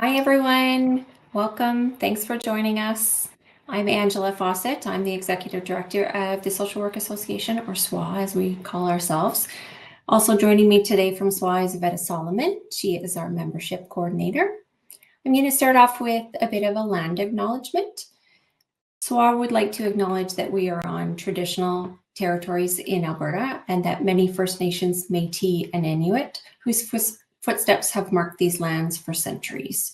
Hi, everyone. Welcome. Thanks for joining us. I'm Angela Fawcett. I'm the Executive Director of the Social Work Association, or SWA, as we call ourselves. Also joining me today from SWA is Veta Solomon. She is our Membership Coordinator. I'm going to start off with a bit of a land acknowledgement. SWA would like to acknowledge that we are on traditional territories in Alberta and that many First Nations, Métis, and Inuit whose footsteps have marked these lands for centuries.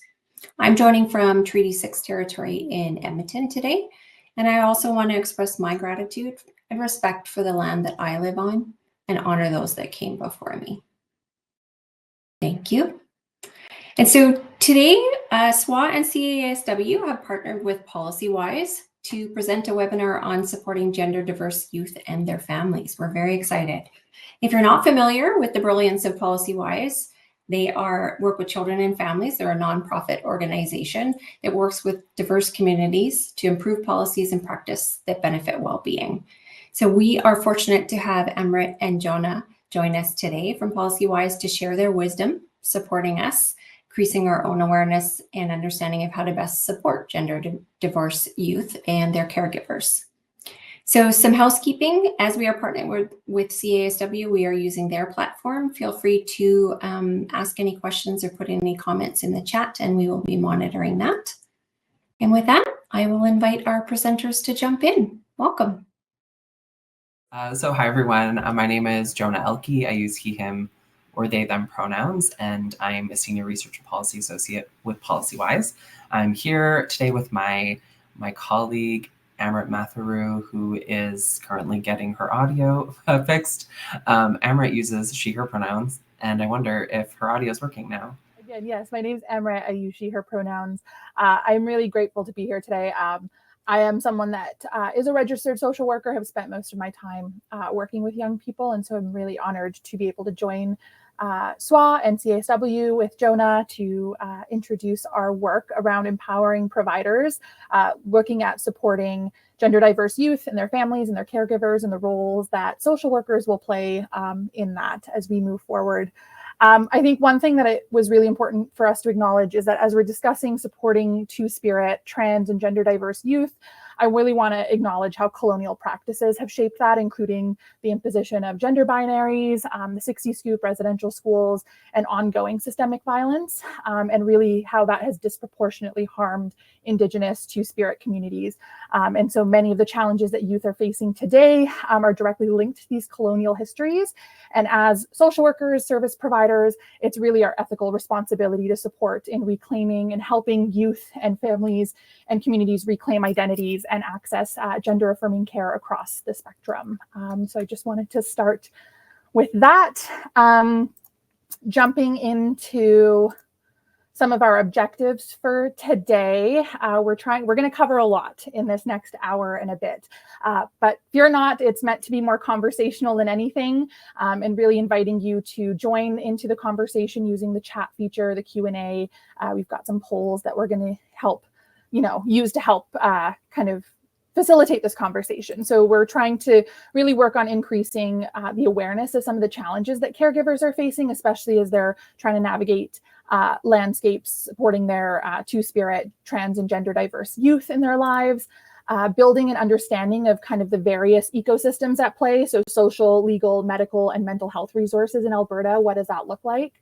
I'm joining from Treaty 6 territory in Edmonton today, and I also want to express my gratitude and respect for the land that I live on and honor those that came before me. Thank you. And so today, SWA and CASW have partnered with PolicyWise to present a webinar on supporting gender diverse youth and their families. We're very excited. If you're not familiar with the brilliance of PolicyWise, they work with children and families. They're a nonprofit organization that works with diverse communities to improve policies and practice that benefit well-being. So we are fortunate to have Amrit and Jonah join us today from PolicyWise to share their wisdom, supporting us, increasing our own awareness and understanding of how to best support gender diverse youth and their caregivers. So some housekeeping, as we are partnering with CASW, we are using their platform. Feel free to ask any questions or put any comments in the chat, and we will be monitoring that. And with that, I will invite our presenters to jump in. Welcome. So hi, everyone. My name is Jonah Elke. I use he, him, or they, them pronouns, and I'm a Senior Research and Policy Associate with PolicyWise. I'm here today with my colleague, Amrit Matharoo, who is currently getting her audio fixed. Amrit uses she, her pronouns, and I wonder if her audio is working now. Again, yes, my name is Amrit. I use she, her pronouns. I'm really grateful to be here today. I am someone that is a registered social worker, have spent most of my time working with young people, and so I'm really honored to be able to join SWA and CASW with Jonah to introduce our work around empowering providers, looking at supporting gender diverse youth and their families and their caregivers and the roles that social workers will play in that as we move forward. I think one thing that it was really important for us to acknowledge is that as we're discussing supporting Two-Spirit, trans, and gender diverse youth, I really want to acknowledge how colonial practices have shaped that, including the imposition of gender binaries, the 60 Scoop residential schools, and ongoing systemic violence, and really how that has disproportionately harmed Indigenous Two-Spirit communities. And so many of the challenges that youth are facing today are directly linked to these colonial histories. And as social workers, service providers, it's really our ethical responsibility to support in reclaiming and helping youth and families and communities reclaim identities and access gender-affirming care across the spectrum. So I just wanted to start with that. Jumping into some of our objectives for today. We're going to cover a lot in this next hour and a bit, but fear not, it's meant to be more conversational than anything, and really inviting you to join into the conversation using the chat feature, the Q&A. We've got some polls that we're going to help, use to help kind of facilitate this conversation. So we're trying to really work on increasing the awareness of some of the challenges that caregivers are facing, especially as they're trying to navigate landscapes supporting their Two-Spirit, trans, and gender diverse youth in their lives, building an understanding of kind of the various ecosystems at play, so social, legal, medical, and mental health resources in Alberta. What does that look like?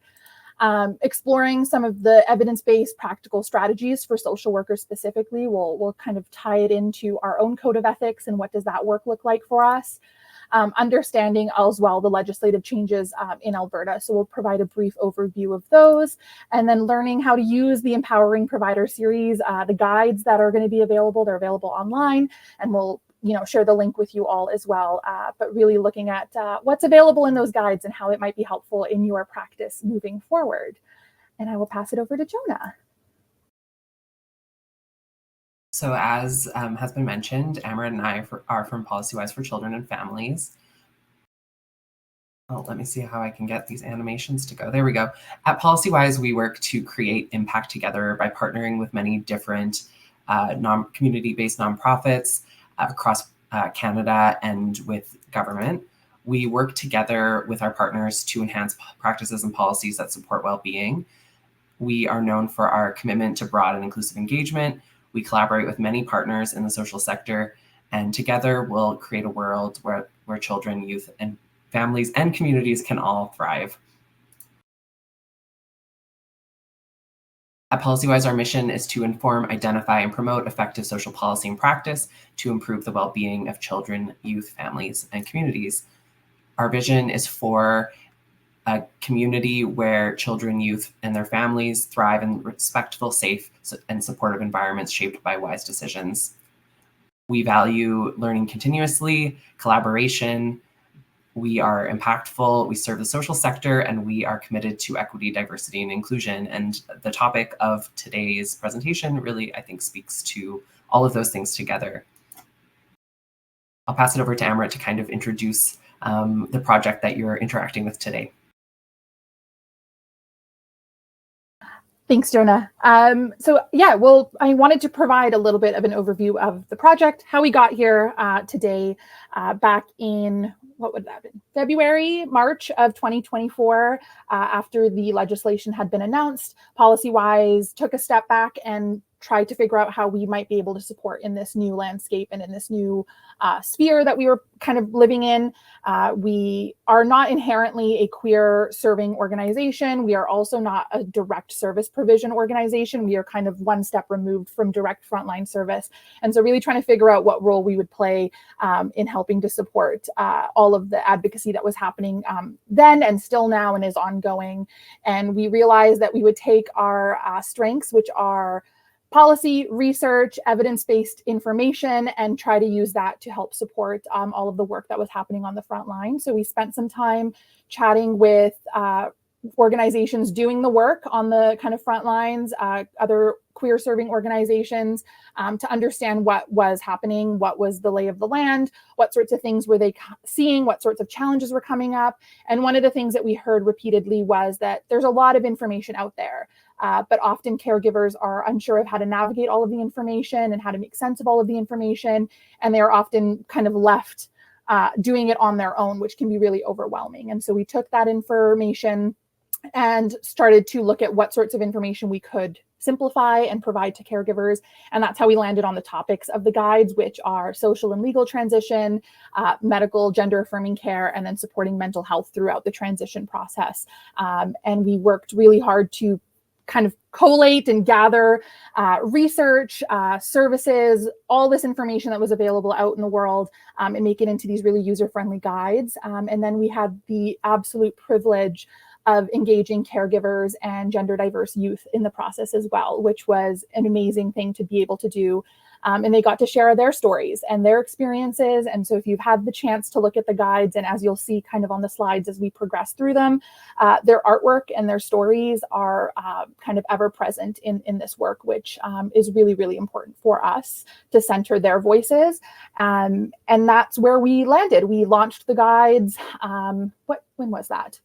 Exploring some of the evidence-based practical strategies for social workers specifically. We'll kind of tie it into our own code of ethics and what does that work look like for us. Understanding as well the legislative changes in Alberta. So we'll provide a brief overview of those, and then learning how to use the Empowering Provider series, the guides that are going to be available. They're available online, and we'll share the link with you all as well, but really looking at what's available in those guides and how it might be helpful in your practice moving forward. And I will pass it over to Jonah. So as has been mentioned, Amrit and I are from PolicyWise for Children and Families. Oh, let me see how I can get these animations to go. There we go. At PolicyWise, we work to create impact together by partnering with many different community-based nonprofits across Canada and with government. We work together with our partners to enhance practices and policies that support well-being. We are known for our commitment to broad and inclusive engagement. We collaborate with many partners in the social sector, and together we'll create a world where children, youth, and families and communities can all thrive. At PolicyWise, our mission is to inform, identify, and promote effective social policy and practice to improve the well-being of children, youth, families, and communities. Our vision is for a community where children, youth, and their families thrive in respectful, safe, and supportive environments shaped by wise decisions. We value learning continuously, collaboration. We are impactful, we serve the social sector, and we are committed to equity, diversity, and inclusion. And the topic of today's presentation really, I think, speaks to all of those things together. I'll pass it over to Amrit to kind of introduce the project that you're interacting with today. Thanks, Jonah. So yeah, well, I wanted to provide a little bit of an overview of the project, how we got here today, back in, what would that have been? February, March of 2024, after the legislation had been announced. PolicyWise took a step back and tried to figure out how we might be able to support in this new landscape and in this new sphere that we were kind of living in. We are not inherently a queer serving organization. We are also not a direct service provision organization. We are kind of one step removed from direct frontline service. And so really trying to figure out what role we would play in helping to support all of the advocacy that was happening then and still now and is ongoing. And we realized that we would take our strengths, which are policy, research, evidence-based information, and try to use that to help support all of the work that was happening on the front line. So we spent some time chatting with organizations doing the work on the kind of front lines, other queer serving organizations, to understand what was happening, what was the lay of the land, what sorts of things were they seeing, what sorts of challenges were coming up. And one of the things that we heard repeatedly was that there's a lot of information out there. But often caregivers are unsure of how to navigate all of the information and how to make sense of all of the information. And they are often kind of left doing it on their own, which can be really overwhelming. And so we took that information and started to look at what sorts of information we could simplify and provide to caregivers. And that's how we landed on the topics of the guides, which are social and legal transition, medical gender affirming care, and then supporting mental health throughout the transition process. And we worked really hard to kind of collate and gather research, services, all this information that was available out in the world, and make it into these really user-friendly guides. And then we had the absolute privilege of engaging caregivers and gender diverse youth in the process as well, which was an amazing thing to be able to do. And they got to share their stories and their experiences. And so if you've had the chance to look at the guides, and as you'll see kind of on the slides as we progress through them, their artwork and their stories are kind of ever present in this work, which is really, really important for us to center their voices. And that's where we landed. We launched the guides. When was that?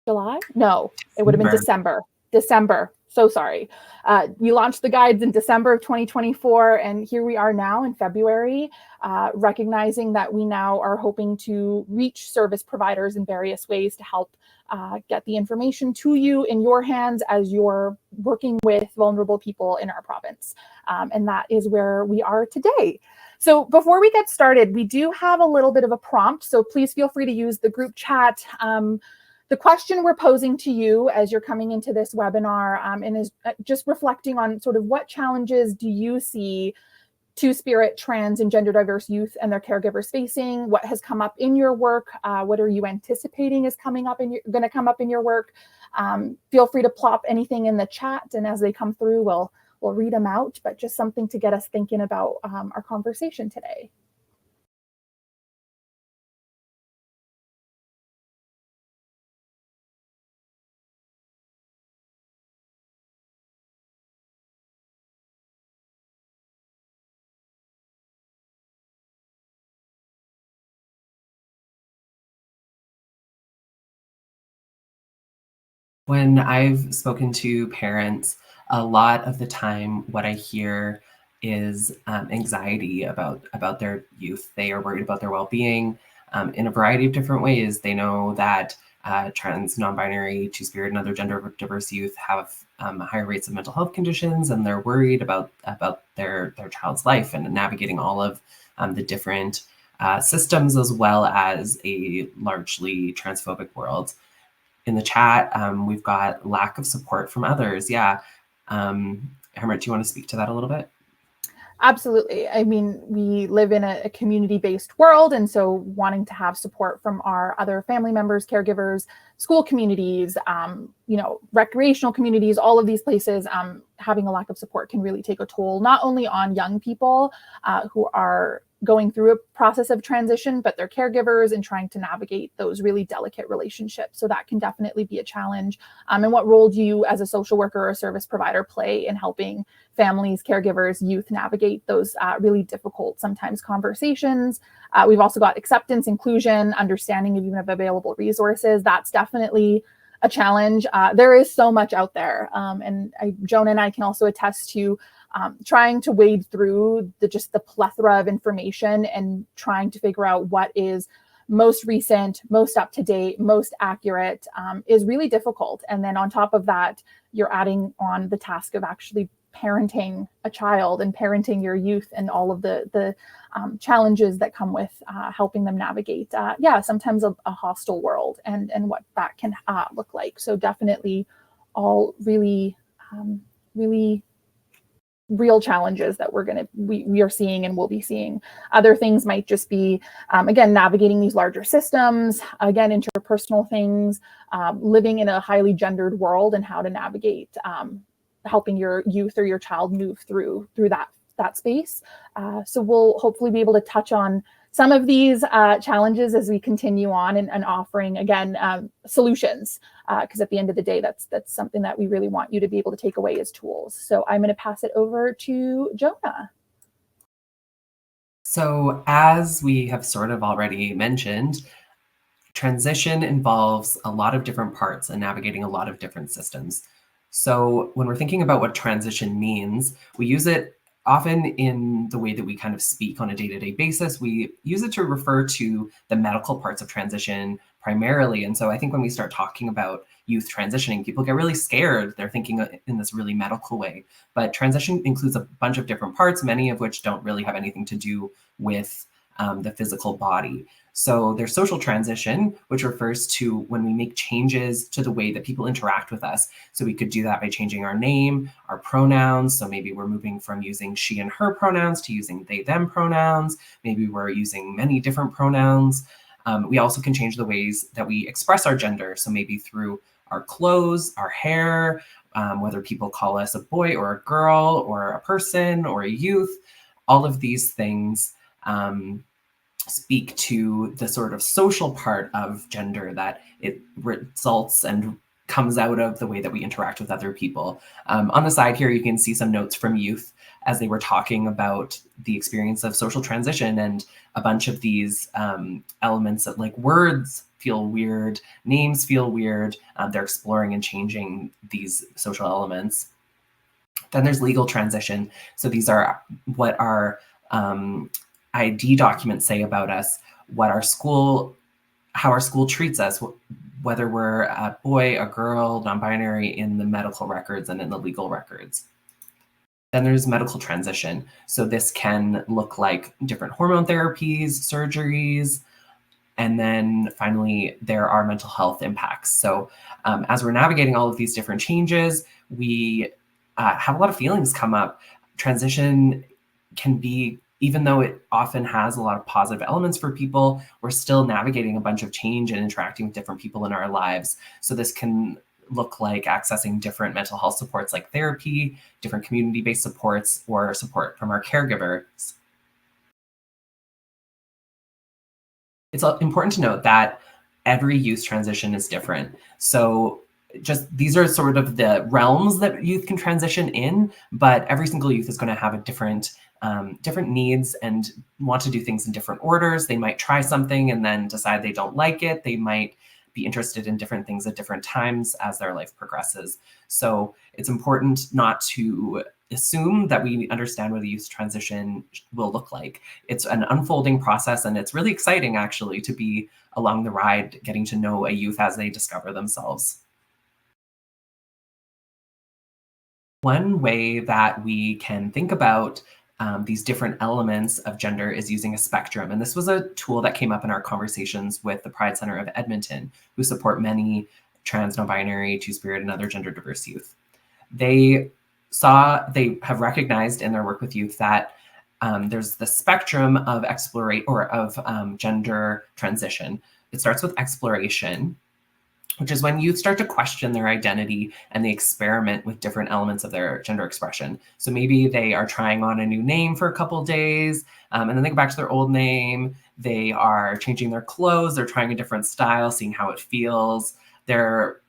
July? No, it would have been December. So sorry. We launched the guides in December of 2024, and here we are now in February, recognizing that we now are hoping to reach service providers in various ways to help get the information to you in your hands as you're working with vulnerable people in our province. And that is where we are today. So before we get started, we do have a little bit of a prompt, so please feel free to use the group chat. The question we're posing to you as you're coming into this webinar and is just reflecting on sort of what challenges do you see Two-Spirit, trans, and gender diverse youth and their caregivers facing? What has come up in your work? What are you anticipating is going to come up in your work? Feel free to plop anything in the chat, and as they come through, we'll read them out, but just something to get us thinking about our conversation today. When I've spoken to parents, a lot of the time what I hear is anxiety about their youth. They are worried about their well-being in a variety of different ways. They know that trans, non-binary, two-spirit, and other gender diverse youth have higher rates of mental health conditions, and they're worried about their child's life and navigating all of the different systems, as well as a largely transphobic world. In the chat, we've got lack of support from others. Yeah. Amrit, do you want to speak to that a little bit? Absolutely. I mean, we live in a community-based world, and so wanting to have support from our other family members, caregivers, school communities, recreational communities, all of these places, having a lack of support can really take a toll, not only on young people who are going through a process of transition, but their caregivers and trying to navigate those really delicate relationships. So that can definitely be a challenge. And what role do you as a social worker or service provider play in helping families, caregivers, youth navigate those really difficult, sometimes conversations? We've also got acceptance, inclusion, understanding of even of available resources. That's definitely a challenge. There is so much out there. And Jonah and I can also attest to trying to wade through the plethora of information and trying to figure out what is most recent, most up to date, most accurate is really difficult. And then on top of that, you're adding on the task of actually parenting a child and parenting your youth and all of the challenges that come with helping them navigate, sometimes a hostile world and what that can look like. So definitely all really, really real challenges that we are seeing and will be seeing. Other things might just be, again, navigating these larger systems, again, interpersonal things, living in a highly gendered world and how to navigate helping your youth or your child move through that space. So we'll hopefully be able to touch on some of these challenges as we continue on and offering, again, solutions, because at the end of the day, that's something that we really want you to be able to take away as tools. So I'm going to pass it over to Jonah. So as we have sort of already mentioned, transition involves a lot of different parts and navigating a lot of different systems. So when we're thinking about what transition means, we use it often in the way that we kind of speak on a day-to-day basis. We use it to refer to the medical parts of transition primarily. And so I think when we start talking about youth transitioning, people get really scared. They're thinking in this really medical way. But transition includes a bunch of different parts, many of which don't really have anything to do with the physical body. So there's social transition, which refers to when we make changes to the way that people interact with us. So we could do that by changing our name, our pronouns. So maybe we're moving from using she and her pronouns to using they, them pronouns. Maybe we're using many different pronouns. We also can change the ways that we express our gender. So maybe through our clothes, our hair, whether people call us a boy or a girl or a person or a youth, all of these things speak to the sort of social part of gender, that it results and comes out of the way that we interact with other people. On the side here, you can see some notes from youth as they were talking about the experience of social transition, and a bunch of these elements that, like, words feel weird, names feel weird. They're exploring and changing these social elements. Then there's legal transition. So these are what our ID documents say about us, what our school, how our school treats us, whether we're a boy, a girl, non-binary in the medical records and in the legal records. Then there's medical transition. So this can look like different hormone therapies, surgeries, and then finally, there are mental health impacts. So as we're navigating all of these different changes, we have a lot of feelings come up. Transition can be, even though it often has a lot of positive elements for people, we're still navigating a bunch of change and interacting with different people in our lives. So this can look like accessing different mental health supports like therapy, different community-based supports, or support from our caregivers. It's important to note that every youth transition is different. So just these are sort of the realms that youth can transition in, but every single youth is going to have a different needs and want to do things in different orders. They might try something and then decide they don't like it. They might be interested in different things at different times as their life progresses. So it's important not to assume that we understand what a youth transition will look like. It's an unfolding process, and it's really exciting actually to be along the ride, getting to know a youth as they discover themselves. One way that we can think about these different elements of gender is using a spectrum. And this was a tool that came up in our conversations with the Pride Center of Edmonton, who support many trans, non-binary, two-spirit, and other gender diverse youth. They have recognized in their work with youth that there's the spectrum of gender transition. It starts with exploration, which is when youth start to question their identity and they experiment with different elements of their gender expression. So maybe they are trying on a new name for a couple days, and then they go back to their old name. They are changing their clothes. They're trying a different style, seeing how it feels. They're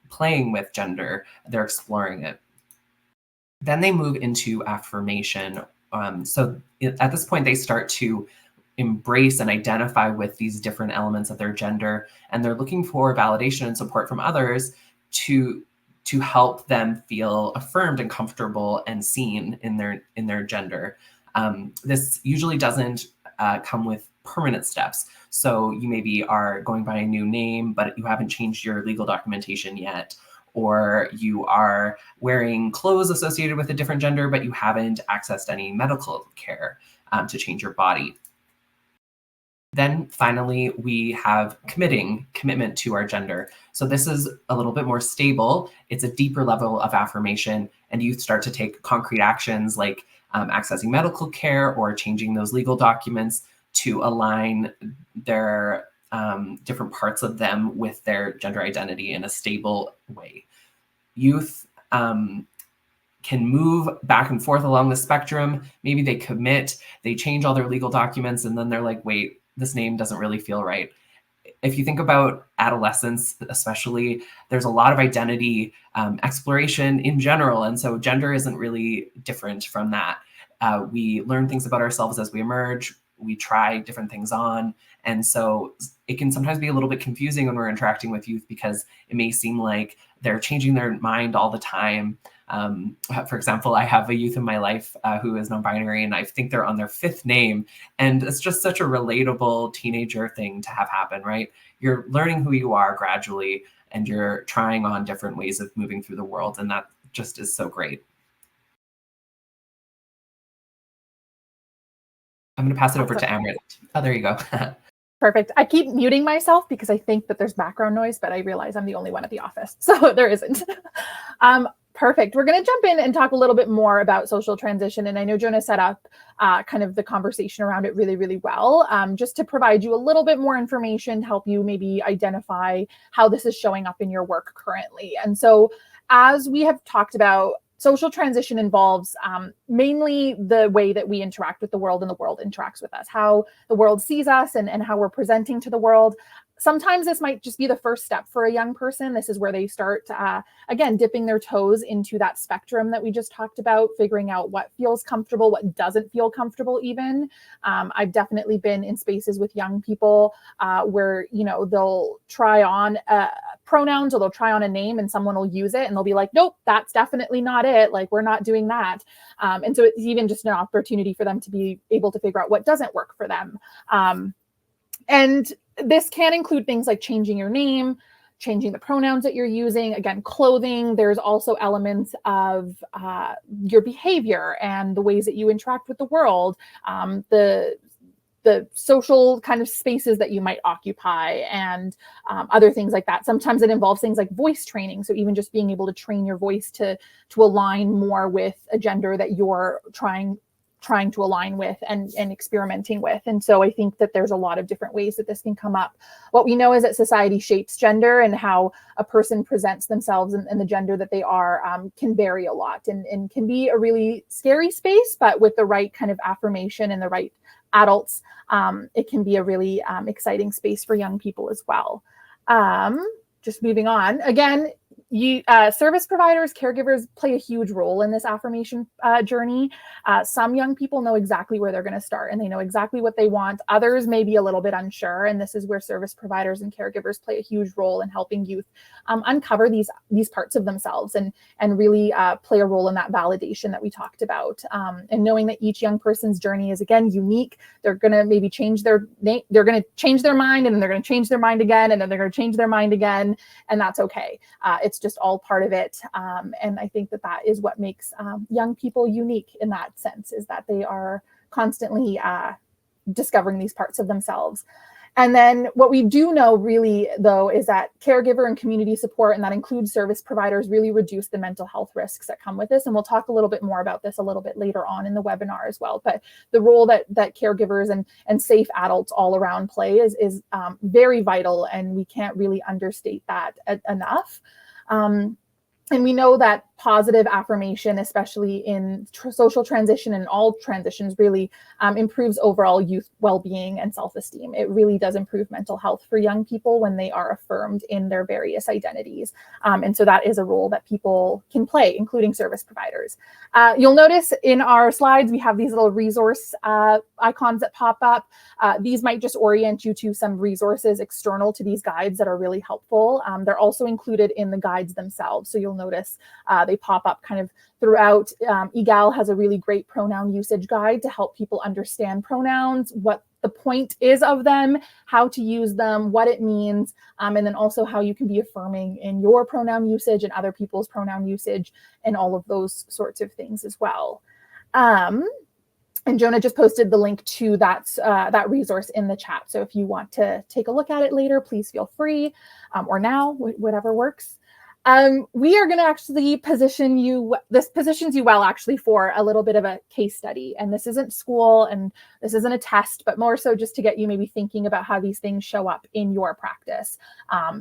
playing with gender. They're exploring it. Then they move into affirmation. At this point, they start to embrace and identify with these different elements of their gender, and they're looking for validation and support from others to help them feel affirmed and comfortable and seen in their gender. This usually doesn't come with permanent steps. So you maybe are going by a new name, but you haven't changed your legal documentation yet, or you are wearing clothes associated with a different gender, but you haven't accessed any medical care to change your body. Then finally, we have commitment to our gender. So this is a little bit more stable. It's a deeper level of affirmation, and youth start to take concrete actions like accessing medical care or changing those legal documents to align their different parts of them with their gender identity in a stable way. Youth can move back and forth along the spectrum. Maybe they commit, they change all their legal documents, and then they're like, wait, this name doesn't really feel right. If you think about adolescence, especially, there's a lot of identity exploration in general. And so gender isn't really different from that. We learn things about ourselves as we emerge. We try different things on. And so it can sometimes be a little bit confusing when we're interacting with youth because it may seem like they're changing their mind all the time. For example, I have a youth in my life who is non-binary, and I think they're on their 5th name. And it's just such a relatable teenager thing to have happen, right? You're learning who you are gradually, and you're trying on different ways of moving through the world. And that just is so great. I'm going to pass it over to Amrit. Oh, there you go. Perfect. I keep muting myself because I think that there's background noise, but I realize I'm the only one at the office, so there isn't. Perfect. We're going to jump in and talk a little bit more about social transition. And I know Jonah set up kind of the conversation around it really, really well, just to provide you a little bit more information to help you maybe identify how this is showing up in your work currently. And so as we have talked about, social transition involves mainly the way that we interact with the world and the world interacts with us, how the world sees us and how we're presenting to the world. Sometimes this might just be the first step for a young person. This is where they start, again, dipping their toes into that spectrum that we just talked about, figuring out what feels comfortable, what doesn't feel comfortable even. I've definitely been in spaces with young people where, they'll try on pronouns or they'll try on a name and someone will use it and they'll be like, nope, that's definitely not it. Like, we're not doing that. And so it's even just an opportunity for them to be able to figure out what doesn't work for them. And this can include things like changing your name, changing the pronouns that you're using, again, clothing. There's also elements of your behavior and the ways that you interact with the world, the social kind of spaces that you might occupy, and other things like that. Sometimes it involves things like voice training. So even just being able to train your voice to align more with a gender that you're trying to align with and experimenting with. And so I think that there's a lot of different ways that this can come up. What we know is that society shapes gender, and how a person presents themselves and the gender that they are can vary a lot and can be a really scary space, but with the right kind of affirmation and the right adults, it can be a really exciting space for young people as well. Just moving on. Again, Service providers, caregivers play a huge role in this affirmation journey. Some young people know exactly where they're going to start and they know exactly what they want. Others may be a little bit unsure, and this is where service providers and caregivers play a huge role in helping youth uncover these parts of themselves and really play a role in that validation that we talked about. And knowing that each young person's journey is, again, unique. They're going to maybe change their name, they're going to change their mind, and then they're going to change their mind again, and then they're going to change their mind again, and that's okay. It's just all part of it. And I think that is what makes young people unique in that sense, is that they are constantly discovering these parts of themselves. And then what we do know really, though, is that caregiver and community support, and that includes service providers, really reduce the mental health risks that come with this. And we'll talk a little bit more about this a little bit later on in the webinar as well. But the role that caregivers and safe adults all around play is very vital, and we can't really understate that enough. And we know that positive affirmation, especially in social transition and all transitions, really improves overall youth well-being and self-esteem. It really does improve mental health for young people when they are affirmed in their various identities. And so that is a role that people can play, including service providers. You'll notice in our slides, we have these little resource icons that pop up. These might just orient you to some resources external to these guides that are really helpful. They're also included in the guides themselves. So you'll notice they pop up kind of throughout. EGAL has a really great pronoun usage guide to help people understand pronouns, what the point is of them, how to use them, what it means, and then also how you can be affirming in your pronoun usage and other people's pronoun usage and all of those sorts of things as well. And Jonah just posted the link to that resource in the chat. So if you want to take a look at it later, please feel free, or now, whatever works. We are going to actually positions you well actually for a little bit of a case study. And this isn't school and this isn't a test, but more so just to get you maybe thinking about how these things show up in your practice.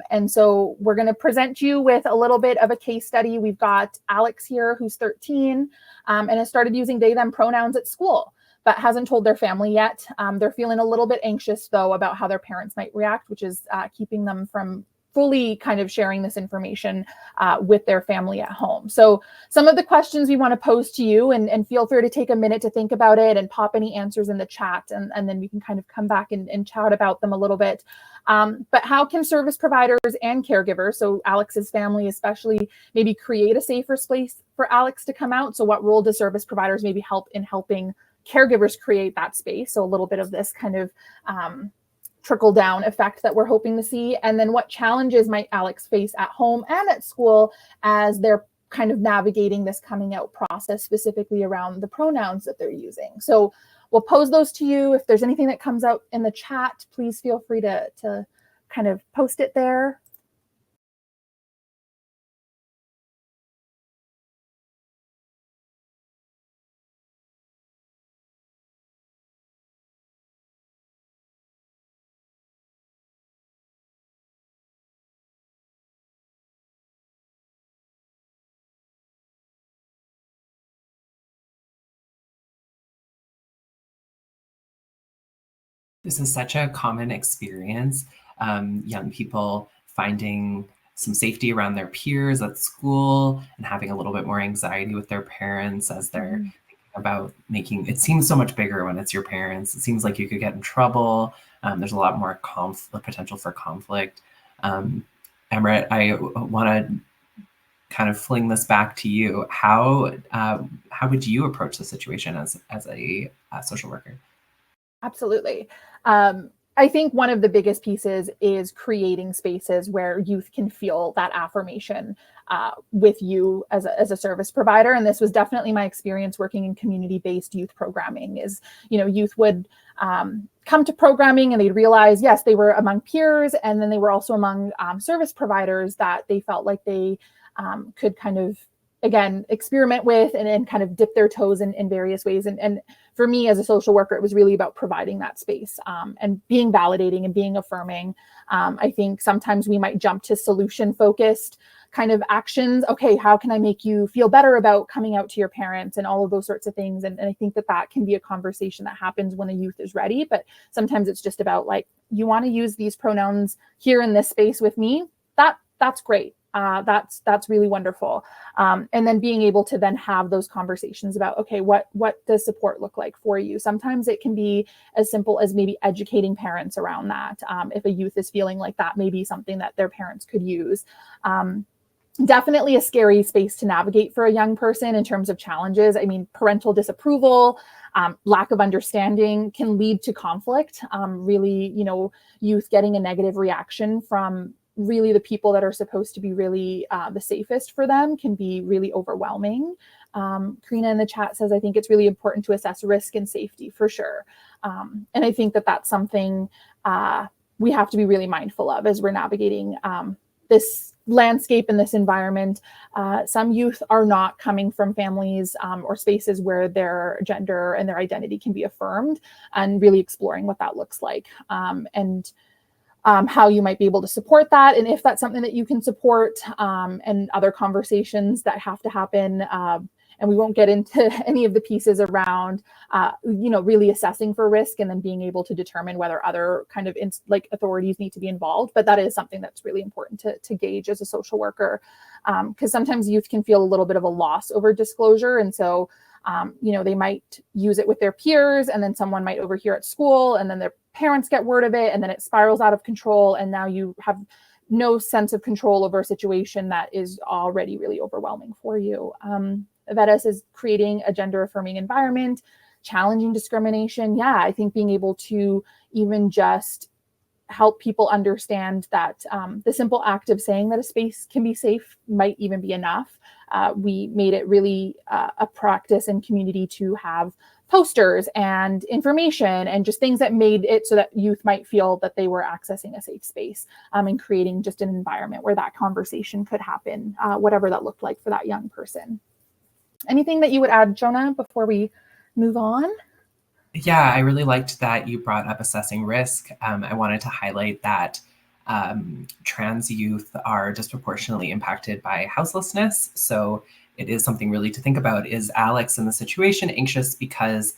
And so we're going to present you with a little bit of a case study. We've got Alex here, who's 13 and has started using they, them pronouns at school, but hasn't told their family yet. They're feeling a little bit anxious, though, about how their parents might react, which is keeping them from fully kind of sharing this information with their family at home. So some of the questions we want to pose to you, and feel free to take a minute to think about it and pop any answers in the chat, and then we can kind of come back and chat about them a little bit. But how can service providers and caregivers, so Alex's family especially, maybe create a safer space for Alex to come out? So what role does service providers maybe help in helping caregivers create that space? So a little bit of this kind of trickle down effect that we're hoping to see. And then what challenges might Alex face at home and at school as they're kind of navigating this coming out process, specifically around the pronouns that they're using. So we'll pose those to you. If there's anything that comes out in the chat, please feel free to kind of post it there. This is such a common experience. Young people finding some safety around their peers at school and having a little bit more anxiety with their parents as they're thinking about making, it seems so much bigger when it's your parents. It seems like you could get in trouble. There's a lot more potential for conflict. Amrit, I want to kind of fling this back to you. How would you approach the situation as a social worker? Absolutely. I think one of the biggest pieces is creating spaces where youth can feel that affirmation with you as a service provider. And this was definitely my experience working in community-based youth programming. Is, youth would come to programming and they'd realize, yes, they were among peers, and then they were also among service providers that they felt like they could kind of, again, experiment with and kind of dip their toes in various ways. And for me as a social worker, it was really about providing that space and being validating and being affirming. I think sometimes we might jump to solution-focused kind of actions. Okay, how can I make you feel better about coming out to your parents and all of those sorts of things? And I think that can be a conversation that happens when a youth is ready. But sometimes it's just about, like, you want to use these pronouns here in this space with me? That's great. That's really wonderful. And then being able to then have those conversations about, okay, what does support look like for you? Sometimes it can be as simple as maybe educating parents around that. If a youth is feeling like that may be something that their parents could use. Definitely a scary space to navigate for a young person in terms of challenges. I mean, parental disapproval, lack of understanding can lead to conflict. Really, youth getting a negative reaction from really the people that are supposed to be really the safest for them can be really overwhelming. Karina in the chat says, I think it's really important to assess risk and safety for sure. And I think that that's something we have to be really mindful of as we're navigating this landscape in this environment. Some youth are not coming from families or spaces where their gender and their identity can be affirmed, and really exploring what that looks like, and how you might be able to support that, and if that's something that you can support, and other conversations that have to happen. And we won't get into any of the pieces around, really assessing for risk and then being able to determine whether other kind of authorities need to be involved. But that is something that's really important to gauge as a social worker, because sometimes youth can feel a little bit of a loss over disclosure. And so, they might use it with their peers, and then someone might overhear at school, and then their parents get word of it, and then it spirals out of control. And now you have no sense of control over a situation that is already really overwhelming for you. Veta says creating a gender-affirming environment, challenging discrimination. Yeah, I think being able to even just help people understand that the simple act of saying that a space can be safe might even be enough. We made it really a practice in community to have posters and information and just things that made it so that youth might feel that they were accessing a safe space, and creating just an environment where that conversation could happen, whatever that looked like for that young person. Anything that you would add, Jonah, before we move on? Yeah, I really liked that you brought up assessing risk. I wanted to highlight that trans youth are disproportionately impacted by houselessness. So it is something really to think about. Is Alex in the situation anxious because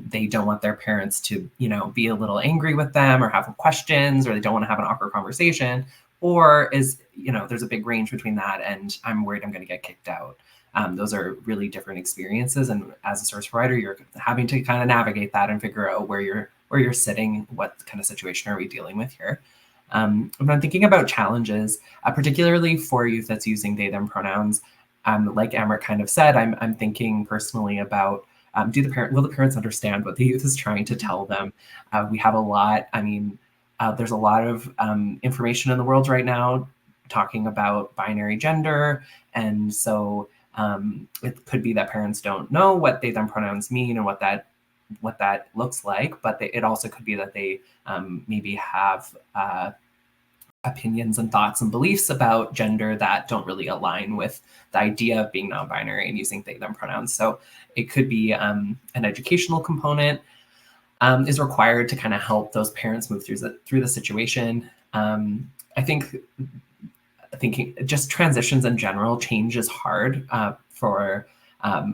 they don't want their parents to, be a little angry with them or have questions, or they don't want to have an awkward conversation? Or is, there's a big range between that and I'm worried I'm going to get kicked out. Those are really different experiences. And as a service provider, you're having to kind of navigate that and figure out where you're sitting, what kind of situation are we dealing with here. When I'm thinking about challenges, particularly for youth that's using they, them pronouns, like Amrit kind of said, I'm thinking personally about, will the parents understand what the youth is trying to tell them? We have a lot, there's a lot of information in the world right now talking about binary gender. And so it could be that parents don't know what they, them pronouns mean and what that looks like, but it also could be that they maybe have opinions and thoughts and beliefs about gender that don't really align with the idea of being non-binary and using they, them pronouns. So it could be an educational component is required to kind of help those parents move through the situation. I think thinking just transitions in general, change is hard for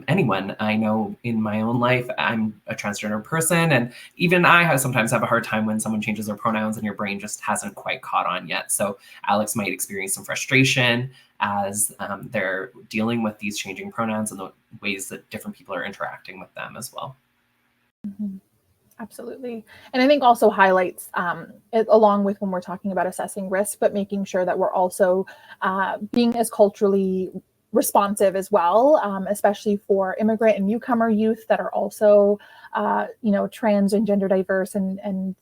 anyone. I know in my own life, I'm a transgender person, and even I sometimes have a hard time when someone changes their pronouns and your brain just hasn't quite caught on yet. So Alex might experience some frustration as they're dealing with these changing pronouns and the ways that different people are interacting with them as well. Mm-hmm. Absolutely. And I think also highlights, along with when we're talking about assessing risk, but making sure that we're also being as culturally responsive as well, especially for immigrant and newcomer youth that are also, trans and gender diverse, and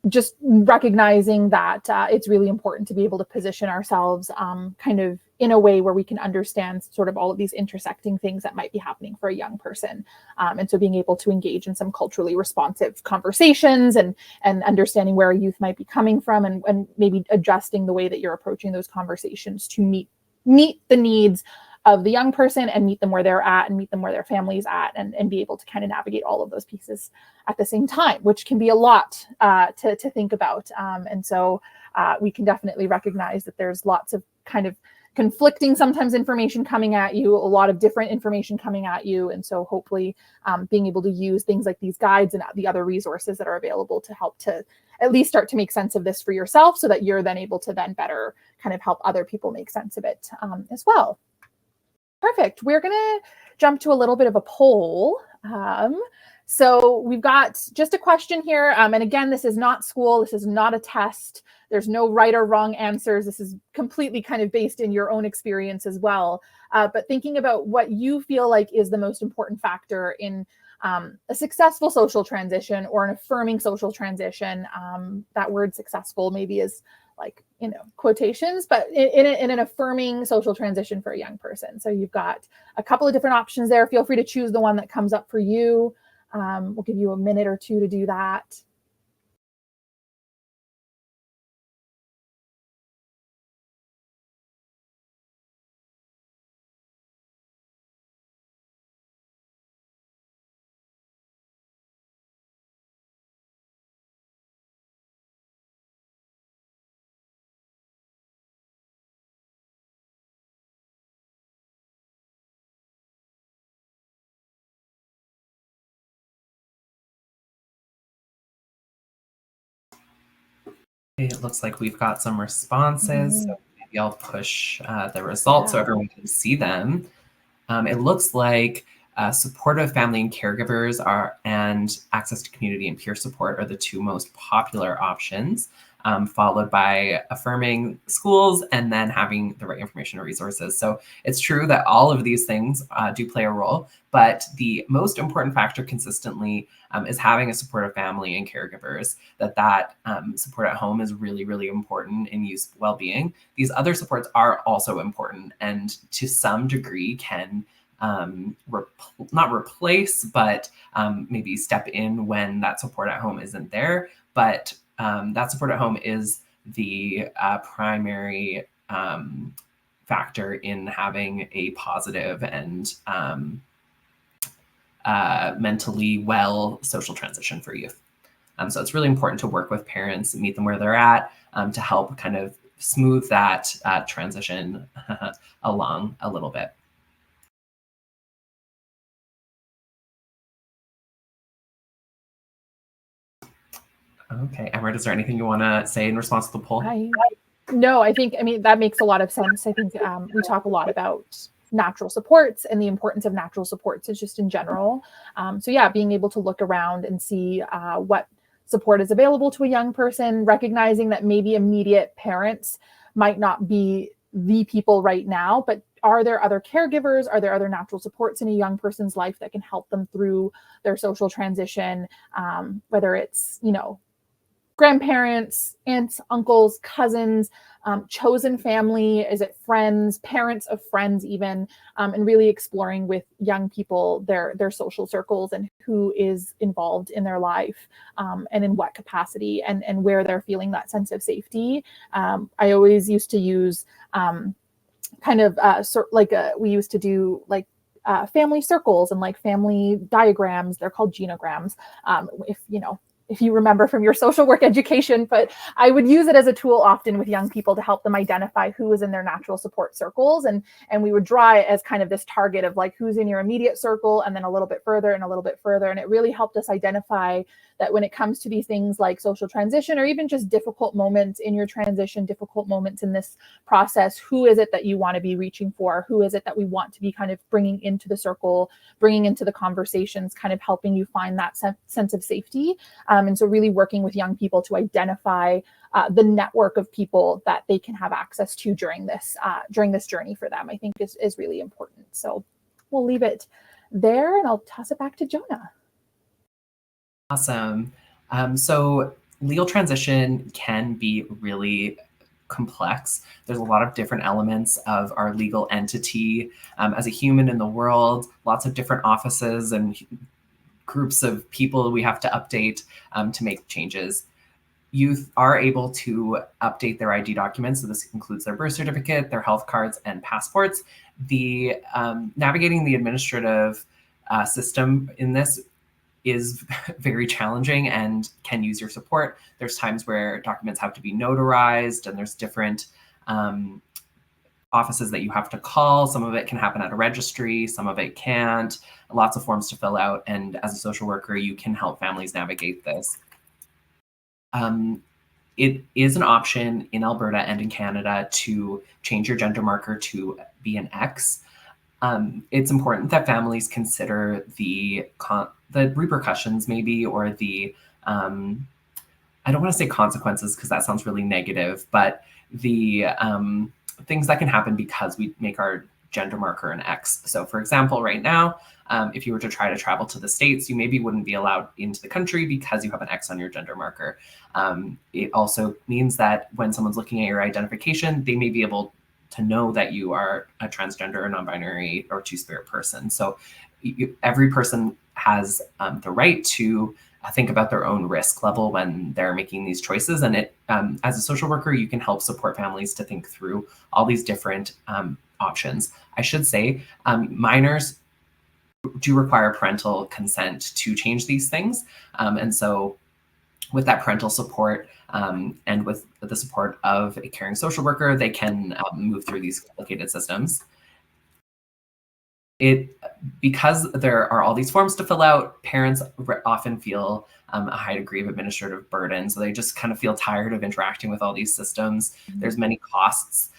just recognizing that it's really important to be able to position ourselves kind of in a way where we can understand sort of all of these intersecting things that might be happening for a young person. And so being able to engage in some culturally responsive conversations and understanding where a youth might be coming from, and maybe adjusting the way that you're approaching those conversations to meet the needs of the young person and meet them where they're at and meet them where their family's at, and be able to kind of navigate all of those pieces at the same time, which can be a lot to think about. And so we can definitely recognize that there's lots of kind of conflicting sometimes information coming at you, a lot of different information coming at you. And so hopefully being able to use things like these guides and the other resources that are available to help to at least start to make sense of this for yourself, so that you're then able to then better kind of help other people make sense of it as well. Perfect. We're going to jump to a little bit of a poll. So we've got just a question here. And again, this is not school. This is not a test. There's no right or wrong answers. This is completely kind of based in your own experience as well. But thinking about what you feel like is the most important factor in a successful social transition or an affirming social transition. That word successful maybe is like, quotations, but in an affirming social transition for a young person. So you've got a couple of different options there. Feel free to choose the one that comes up for you. We'll give you a minute or two to do that. It looks like we've got some responses. So maybe I'll push the results so everyone can see them. It looks like supportive family and caregivers and access to community and peer support are the two most popular options, followed by affirming schools and then having the right information and resources. So it's true that all of these things do play a role, but the most important factor consistently is having a supportive family and caregivers, that support at home is really, really important in youth well-being. These other supports are also important and to some degree can not replace, but maybe step in when that support at home isn't there. But that support at home is the primary factor in having a positive and mentally well social transition for youth. So it's really important to work with parents, meet them where they're at, to help kind of smooth that transition along a little bit. Okay, Amrit, is there anything you want to say in response to the poll? No, I mean, that makes a lot of sense. I think we talk a lot about natural supports and the importance of natural supports is just in general. So yeah, being able to look around and see what support is available to a young person, recognizing that maybe immediate parents might not be the people right now, but are there other caregivers? Are there other natural supports in a young person's life that can help them through their social transition? Whether it's, grandparents, aunts, uncles, cousins, chosen family, is it friends, parents of friends even, and really exploring with young people their social circles and who is involved in their life and in what capacity and where they're feeling that sense of safety. I always used to use we used to do like family circles and like family diagrams. They're called genograms. If you remember from your social work education, but I would use it as a tool often with young people to help them identify who is in their natural support circles. And we would draw it as kind of this target of like who's in your immediate circle and then a little bit further and a little bit further. And it really helped us identify that when it comes to these things like social transition or even just difficult moments in your transition, difficult moments in this process, who is it that you want to be reaching for? Who is it that we want to be kind of bringing into the circle, bringing into the conversations, kind of helping you find that sense of safety. And so really working with young people to identify the network of people that they can have access to during this journey for them, I think is really important. So we'll leave it there and I'll toss it back to Jonah. Awesome. So legal transition can be really complex. There's a lot of different elements of our legal entity as a human in the world, lots of different offices and groups of people we have to update to make changes. Youth are able to update their ID documents. So this includes their birth certificate, their health cards, and passports. The navigating the administrative system in this is very challenging and can use your support. There's times where documents have to be notarized and there's different offices that you have to call. Some of it can happen at a registry, some of it can't. Lots of forms to fill out. And as a social worker, you can help families navigate this. It is an option in Alberta and in Canada to change your gender marker to be an X. It's important that families consider the repercussions, maybe, or the I don't want to say consequences because that sounds really negative, but the things that can happen because we make our gender marker an X. So, for example, right now, if you were to try to travel to the States, you maybe wouldn't be allowed into the country because you have an X on your gender marker. It also means that when someone's looking at your identification, they may be able to know that you are a transgender or non-binary or two-spirit person. So every person has the right to think about their own risk level when they're making these choices. And it, as a social worker, you can help support families to think through all these different options. I should say minors do require parental consent to change these things. And so with that parental support and with the support of a caring social worker, they can move through these complicated systems. Because there are all these forms to fill out, parents often feel a high degree of administrative burden. So they just kind of feel tired of interacting with all these systems. There's many costs.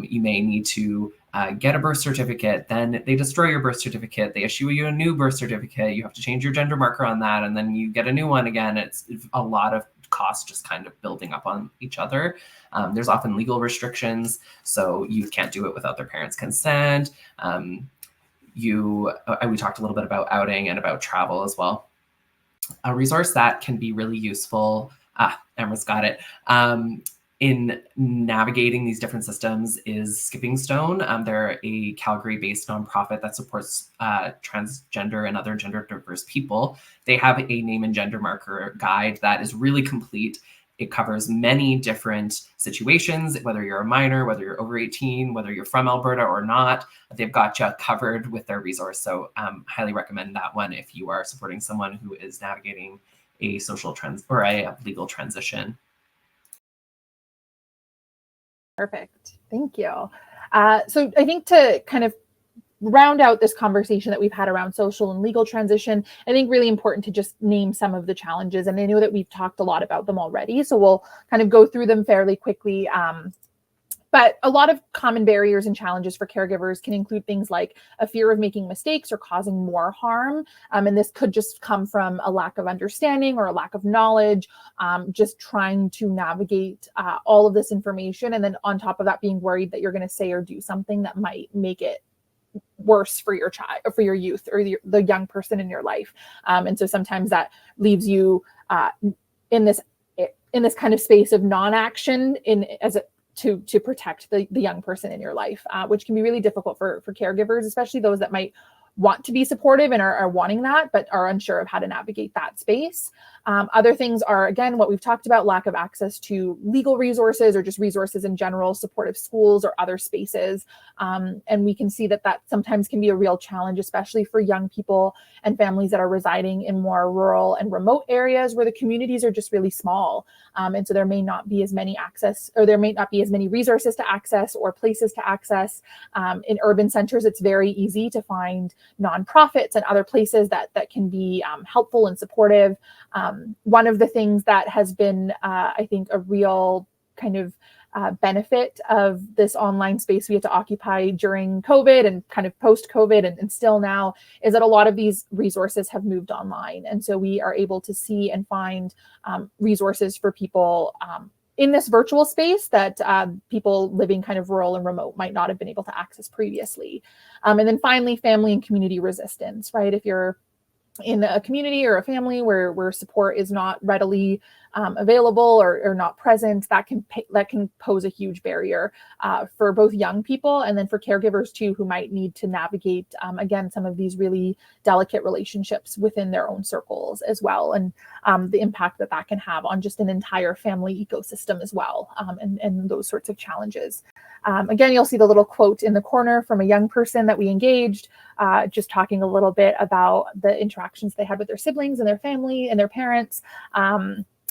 You may need to get a birth certificate, then they destroy your birth certificate, they issue you a new birth certificate, you have to change your gender marker on that, and then you get a new one again. It's a lot of costs just kind of building up on each other. There's often legal restrictions, so youth can't do it without their parents' consent. We talked a little bit about outing and about travel as well. A resource that can be really useful, Amrit's got it, in navigating these different systems is Skipping Stone. They're a Calgary-based nonprofit that supports transgender and other gender diverse people. They have a name and gender marker guide that is really complete. It covers many different situations, whether you're a minor, whether you're over 18, whether you're from Alberta or not. They've got you covered with their resource. So highly recommend that one if you are supporting someone who is navigating a social or a legal transition. Perfect. Thank you. So I think to kind of round out this conversation that we've had around social and legal transition, I think really important to just name some of the challenges. And I know that we've talked a lot about them already, so we'll kind of go through them fairly quickly. But a lot of common barriers and challenges for caregivers can include things like a fear of making mistakes or causing more harm. And this could just come from a lack of understanding or a lack of knowledge, just trying to navigate all of this information. And then on top of that, being worried that you're going to say or do something that might make it worse for your child, or for your youth, or the young person in your life. And so sometimes that leaves you in this kind of space of non-action to protect the young person in your life, which can be really difficult for caregivers, especially those that might want to be supportive and are wanting that, but are unsure of how to navigate that space. Other things are, again, what we've talked about, lack of access to legal resources or just resources in general, supportive schools or other spaces. And we can see that sometimes can be a real challenge, especially for young people and families that are residing in more rural and remote areas where the communities are just really small. And so there may not be as many resources to access or places to access. In urban centers, it's very easy to find nonprofits and other places that can be helpful and supportive. One of the things that has been, I think, a real kind of benefit of this online space we had to occupy during COVID and kind of post-COVID and still now is that a lot of these resources have moved online. And so we are able to see and find resources for people in this virtual space that people living kind of rural and remote might not have been able to access previously. And then finally, family and community resistance, right? If you're in a community or a family where support is not readily available or not present, that can pose a huge barrier for both young people and then for caregivers too, who might need to navigate, again, some of these really delicate relationships within their own circles as well, and the impact that can have on just an entire family ecosystem as well, and those sorts of challenges. Again, you'll see the little quote in the corner from a young person that we engaged, just talking a little bit about the interactions they had with their siblings and their family and their parents,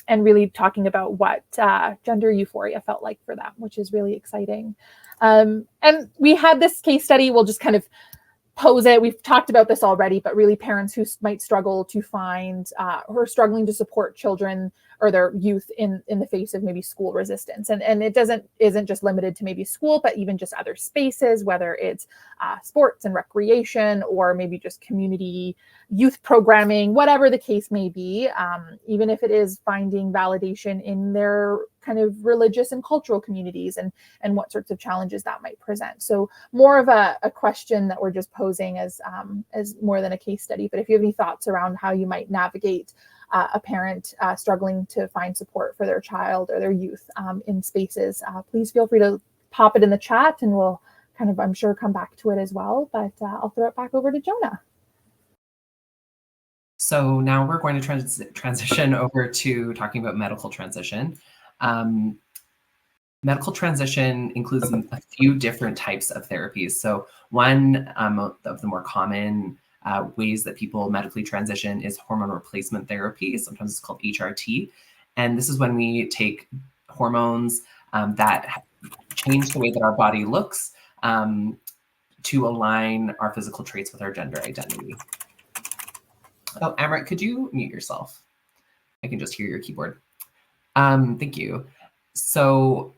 and really talking about what gender euphoria felt like for them, which is really exciting. And we had this case study. We'll just kind of pose it. We've talked about this already, but really parents who might struggle to find who are struggling to support children or their youth in the face of maybe school resistance. And it isn't just limited to maybe school, but even just other spaces, whether it's sports and recreation, or maybe just community youth programming, whatever the case may be, even if it is finding validation in their kind of religious and cultural communities, and what sorts of challenges that might present. So more of a question that we're just posing as more than a case study. But if you have any thoughts around how you might navigate a parent struggling to find support for their child or their youth in spaces, please feel free to pop it in the chat, and we'll kind of, I'm sure, come back to it as well. But I'll throw it back over to Jonah. So now we're going to transition over to talking about medical transition. Medical transition includes a few different types of therapies. So one of the more common ways that people medically transition is hormone replacement therapy. Sometimes it's called HRT. And this is when we take hormones that change the way that our body looks to align our physical traits with our gender identity. Oh, Amrit, could you mute yourself? I can just hear your keyboard. Thank you. So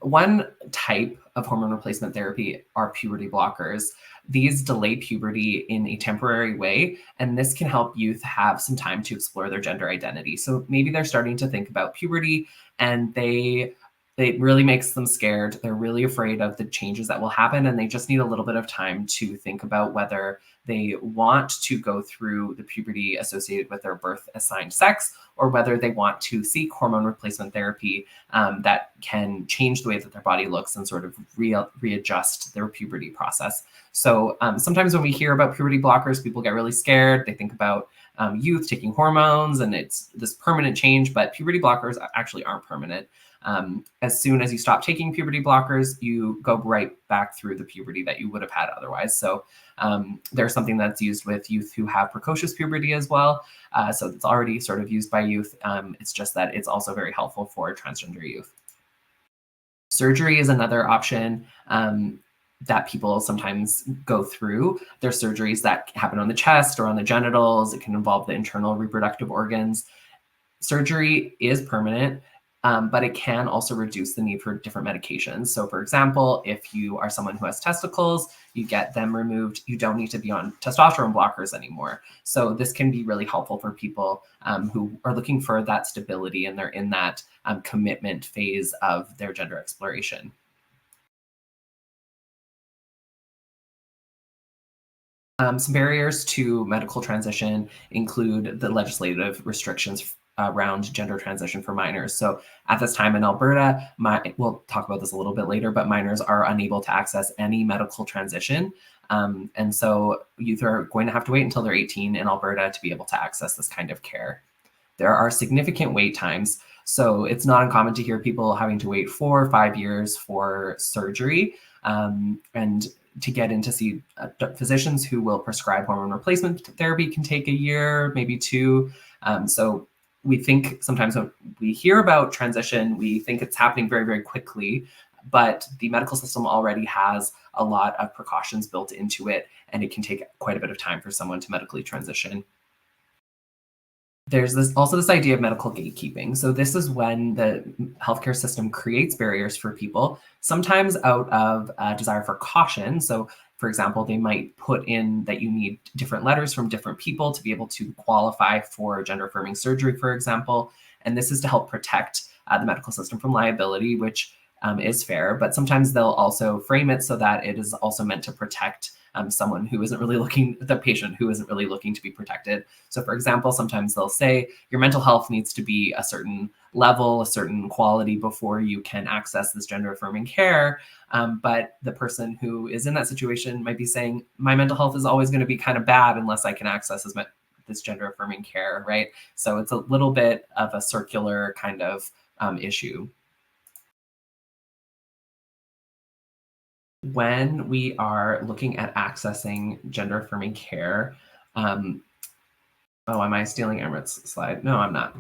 one type of hormone replacement therapy are puberty blockers. These delay puberty in a temporary way, and this can help youth have some time to explore their gender identity. So maybe they're starting to think about puberty, and it really makes them scared. They're really afraid of the changes that will happen, and they just need a little bit of time to think about whether they want to go through the puberty associated with their birth assigned sex, or whether they want to seek hormone replacement therapy that can change the way that their body looks and sort of readjust their puberty process. So sometimes when we hear about puberty blockers, people get really scared. They think about youth taking hormones and it's this permanent change, but puberty blockers actually aren't permanent. As soon as you stop taking puberty blockers, you go right back through the puberty that you would have had otherwise. So there's something that's used with youth who have precocious puberty as well. So it's already sort of used by youth. It's just that it's also very helpful for transgender youth. Surgery is another option that people sometimes go through. There's surgeries that happen on the chest or on the genitals. It can involve the internal reproductive organs. Surgery is permanent. But it can also reduce the need for different medications. So for example, if you are someone who has testicles, you get them removed, you don't need to be on testosterone blockers anymore. So this can be really helpful for people who are looking for that stability and they're in that commitment phase of their gender exploration. Some barriers to medical transition include the legislative restrictions around gender transition for minors. So at this time in Alberta, we'll talk about this a little bit later, but minors are unable to access any medical transition. And so youth are going to have to wait until they're 18 in Alberta to be able to access this kind of care. There are significant wait times. So it's not uncommon to hear people having to wait 4 or 5 years for surgery. And to get in to see physicians who will prescribe hormone replacement therapy can take a year, maybe 2. So we think sometimes when we hear about transition, we think it's happening very, very quickly, but the medical system already has a lot of precautions built into it, and it can take quite a bit of time for someone to medically transition. There's also this idea of medical gatekeeping. So this is when the healthcare system creates barriers for people, sometimes out of a desire for caution. So for example, they might put in that you need different letters from different people to be able to qualify for gender-affirming surgery, for example. And this is to help protect the medical system from liability, which is fair. But sometimes they'll also frame it so that it is also meant to protect someone who isn't really looking, the patient who isn't really looking to be protected. So for example, sometimes they'll say your mental health needs to be a certain level, a certain quality before you can access this gender affirming care. But the person who is in that situation might be saying, my mental health is always going to be kind of bad unless I can access this gender affirming care, right? So it's a little bit of a circular kind of issue. When we are looking at accessing gender affirming care, oh, am I stealing Amrit's slide? No, I'm not.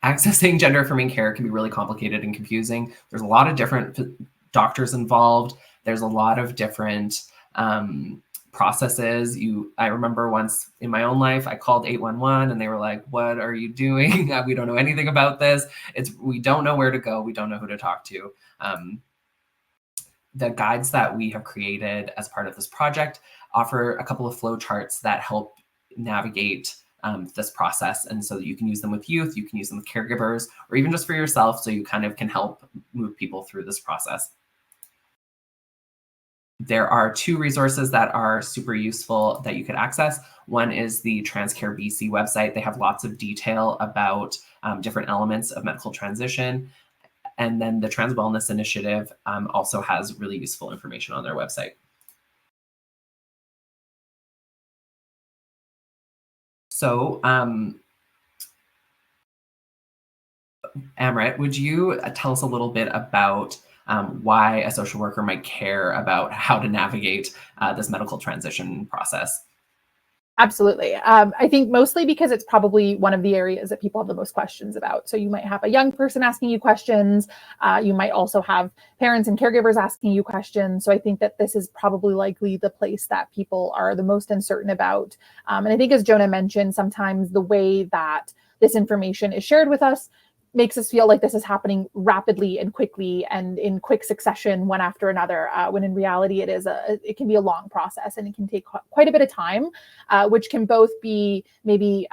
accessing gender-affirming care can be really complicated and confusing. There's a lot of different doctors involved. There's a lot of different processes. I remember once in my own life, I called 811 and they were like, "What are you doing? We don't know anything about this. We don't know where to go. We don't know who to talk to." The guides that we have created as part of this project offer a couple of flow charts that help navigate this process. And so that you can use them with youth, you can use them with caregivers, or even just for yourself, so you kind of can help move people through this process. There are 2 resources that are super useful that you could access. One is the Transcare BC website. They have lots of detail about different elements of medical transition. And then the Trans Wellness Initiative also has really useful information on their website. So, Amrit, would you tell us a little bit about why a social worker might care about how to navigate this medical transition process? Absolutely. I think mostly because it's probably one of the areas that people have the most questions about. So you might have a young person asking you questions. You might also have parents and caregivers asking you questions. So I think that this is probably likely the place that people are the most uncertain about. And I think, as Jonah mentioned, sometimes the way that this information is shared with us makes us feel like this is happening rapidly and quickly and in quick succession, one after another, when in reality it can be a long process, and it can take quite a bit of time, which can both be maybe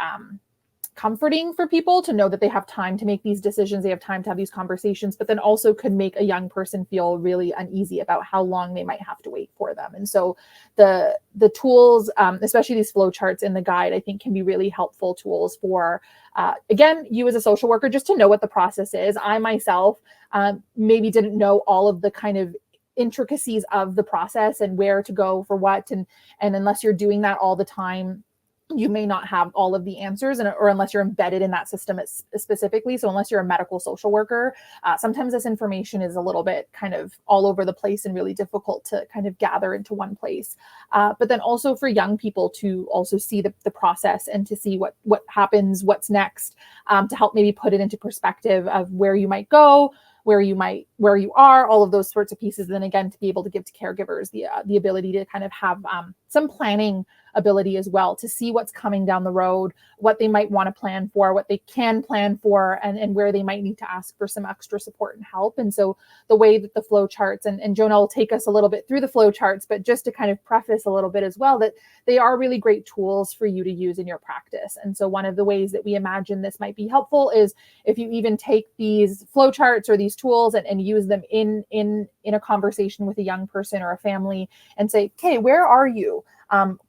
comforting for people to know that they have time to make these decisions, they have time to have these conversations, but then also could make a young person feel really uneasy about how long they might have to wait for them. And so the tools, especially these flow charts in the guide, I think can be really helpful tools for, again, you as a social worker, just to know what the process is. I myself maybe didn't know all of the kind of intricacies of the process and where to go for what. And unless you're doing that all the time, you may not have all of the answers, or unless you're embedded in that system specifically. So unless you're a medical social worker, sometimes this information is a little bit kind of all over the place and really difficult to kind of gather into one place. But then also for young people to also see the process and to see what happens, what's next, to help maybe put it into perspective of where you might go, where you are, all of those sorts of pieces. And then again, to be able to give to caregivers the ability to kind of have some planning ability as well, to see what's coming down the road, what they might want to plan for, what they can plan for, and where they might need to ask for some extra support and help. And so the way that the flow charts, and Jonah will take us a little bit through the flow charts, but just to kind of preface a little bit as well, that they are really great tools for you to use in your practice. And so one of the ways that we imagine this might be helpful is if you even take these flow charts or these tools and use them in a conversation with a young person or a family and say, okay, where are you?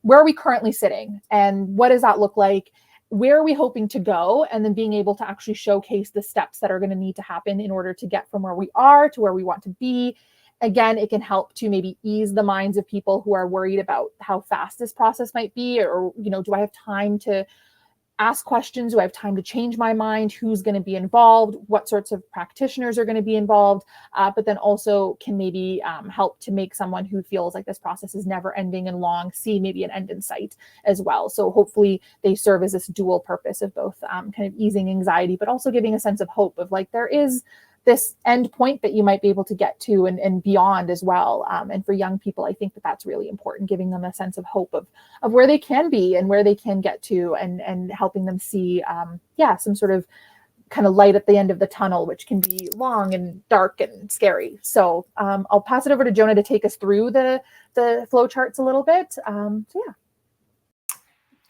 Where are we currently sitting? And what does that look like? Where are we hoping to go? And then being able to actually showcase the steps that are going to need to happen in order to get from where we are to where we want to be. Again, it can help to maybe ease the minds of people who are worried about how fast this process might be, or, do I have time to ask questions? Do I have time to change my mind? Who's going to be involved? What sorts of practitioners are going to be involved? But then also can maybe help to make someone who feels like this process is never ending and long see maybe an end in sight as well. So hopefully they serve as this dual purpose of both kind of easing anxiety, but also giving a sense of hope of like there is this end point that you might be able to get to and beyond as well. And for young people, I think that that's really important, giving them a sense of hope of where they can be and where they can get to, and helping them see, some sort of kind of light at the end of the tunnel, which can be long and dark and scary. So I'll pass it over to Jonah to take us through the flow charts a little bit. I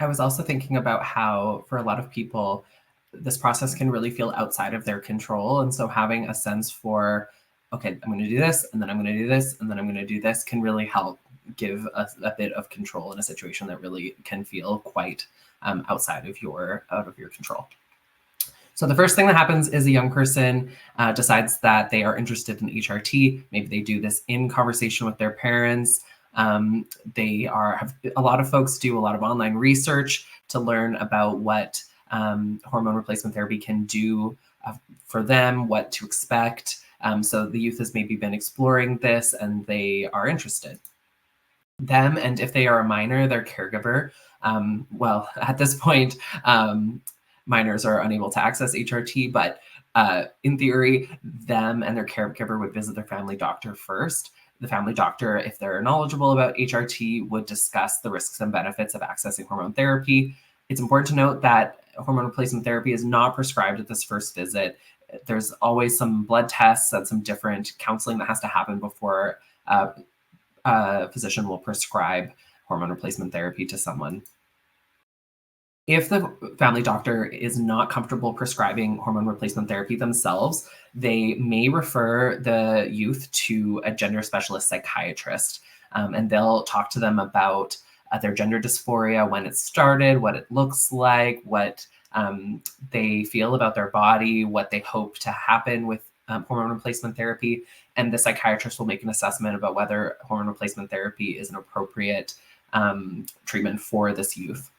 was also thinking about how for a lot of people, this process can really feel outside of their control. And so having a sense for, okay, I'm going to do this, and then I'm going to do this, and then I'm going to do this can really help give a bit of control in a situation that really can feel quite outside of your control. So the first thing that happens is a young person decides that they are interested in HRT. Maybe they do this in conversation with their parents. A lot of folks do a lot of online research to learn about what hormone replacement therapy can do for them, what to expect. So the youth has maybe been exploring this and they are interested. Them, and if they are a minor, their caregiver, at this point, minors are unable to access HRT, but in theory, them and their caregiver would visit their family doctor first. The family doctor, if they're knowledgeable about HRT, would discuss the risks and benefits of accessing hormone therapy. It's important to note that hormone replacement therapy is not prescribed at this first visit. There's always some blood tests and some different counseling that has to happen before a physician will prescribe hormone replacement therapy to someone. If the family doctor is not comfortable prescribing hormone replacement therapy themselves, they may refer the youth to a gender specialist psychiatrist, and they'll talk to them about their gender dysphoria, when it started, what it looks like, what they feel about their body, what they hope to happen with hormone replacement therapy. And the psychiatrist will make an assessment about whether hormone replacement therapy is an appropriate treatment for this youth.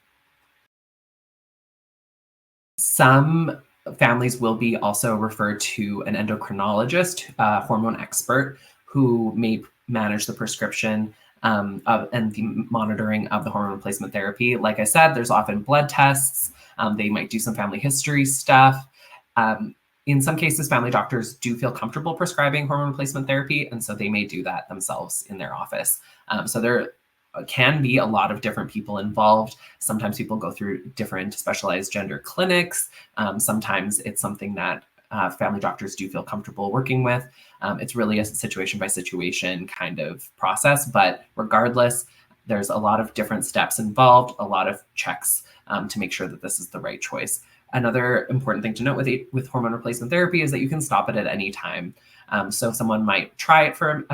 Some families will be also referred to an endocrinologist, hormone expert, who may manage the prescription and the monitoring of the hormone replacement therapy. Like I said, there's often blood tests. They might do some family history stuff. In some cases, family doctors do feel comfortable prescribing hormone replacement therapy, and so they may do that themselves in their office. So there can be a lot of different people involved. Sometimes people go through different specialized gender clinics. Sometimes it's something that family doctors do feel comfortable working with. It's really a situation by situation kind of process, but regardless, there's a lot of different steps involved, a lot of checks to make sure that this is the right choice. Another important thing to note with hormone replacement therapy is that you can stop it at any time. So someone might try it for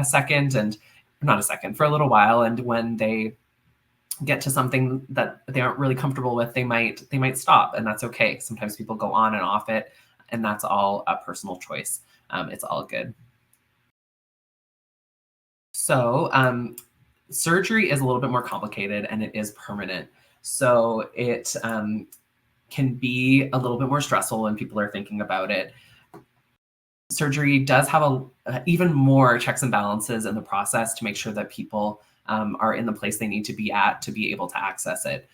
for a little while, and when they get to something that they aren't really comfortable with, they might stop, and that's okay. Sometimes people go on and off it, and that's all a personal choice. It's all good. So surgery is a little bit more complicated, and it is permanent. So it can be a little bit more stressful when people are thinking about it. Surgery does have even more checks and balances in the process to make sure that people are in the place they need to be at to be able to access it.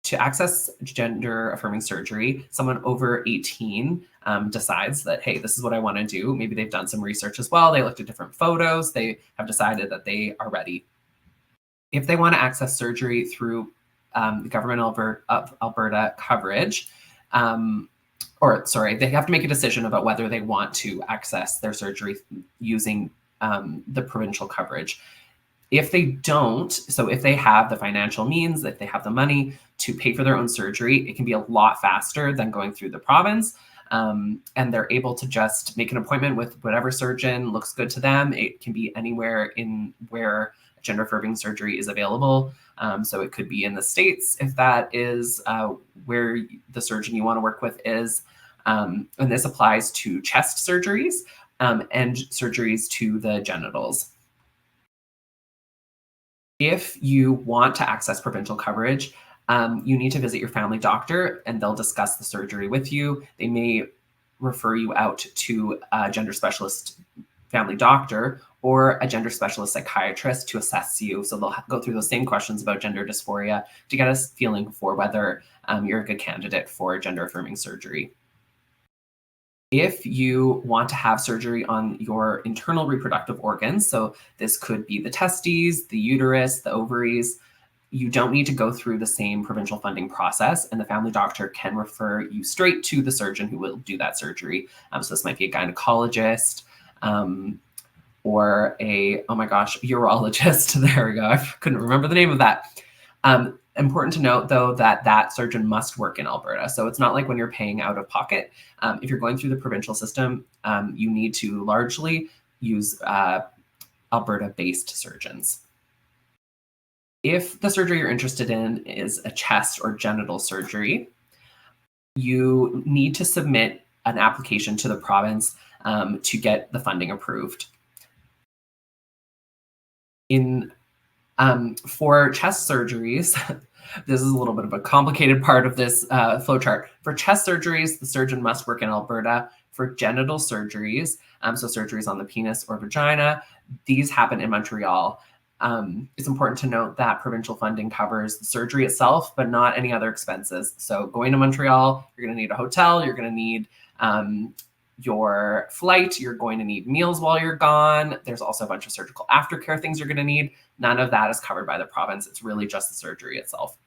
To access gender-affirming surgery, someone over 18 decides that, hey, this is what I want to do. Maybe they've done some research as well. They looked at different photos. They have decided that they are ready. If they want to access surgery through the government of Alberta coverage, they have to make a decision about whether they want to access their surgery using the provincial coverage. If they don't, so if they have the financial means, if they have the money to pay for their own surgery, it can be a lot faster than going through the province. And they're able to just make an appointment with whatever surgeon looks good to them. It can be anywhere in where gender-affirming surgery is available. So it could be in the States if that is where the surgeon you want to work with is. And this applies to chest surgeries and surgeries to the genitals. If you want to access provincial coverage, you need to visit your family doctor, and they'll discuss the surgery with you. They may refer you out to a gender specialist family doctor or a gender specialist psychiatrist to assess you. So they'll go through those same questions about gender dysphoria to get a feeling for whether you're a good candidate for gender-affirming surgery. If you want to have surgery on your internal reproductive organs, so this could be the testes, the uterus, the ovaries, you don't need to go through the same provincial funding process, and the family doctor can refer you straight to the surgeon who will do that surgery. So this might be a gynecologist or a, oh my gosh, urologist. There we go. I couldn't remember the name of that. Important to note, though, that that surgeon must work in Alberta. So it's not like when you're paying out of pocket. If you're going through the provincial system, you need to largely use Alberta-based surgeons. If the surgery you're interested in is a chest or genital surgery, you need to submit an application to the province to get the funding approved. For chest surgeries, this is a little bit of a complicated part of this flowchart. For chest surgeries, the surgeon must work in Alberta. For genital surgeries, so surgeries on the penis or vagina, these happen in Montreal. It's important to note that provincial funding covers the surgery itself, but not any other expenses. So going to Montreal, you're going to need a hotel, you're going to need your flight, you're going to need meals while you're gone. There's also a bunch of surgical aftercare things you're going to need. None of that is covered by the province. It's really just the surgery itself.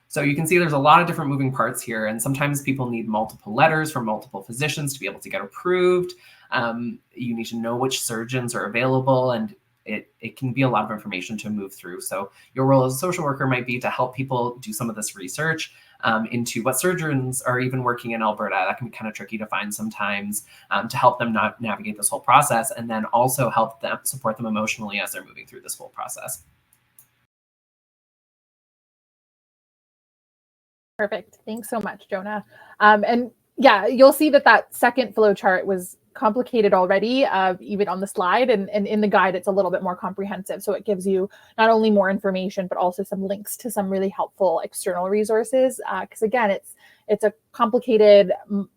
So you can see there's a lot of different moving parts here, and sometimes people need multiple letters from multiple physicians to be able to get approved. You need to know which surgeons are available, and it can be a lot of information to move through. So your role as a social worker might be to help people do some of this research into what surgeons are even working in Alberta. That can be kind of tricky to find sometimes, to help them navigate this whole process, and then also help them, support them emotionally as they're moving through this whole process. Perfect. Thanks so much, Jonah. And yeah, you'll see that second flow chart was complicated already, even on the slide, and in the guide, it's a little bit more comprehensive. So it gives you not only more information, but also some links to some really helpful external resources. Because again, it's a complicated,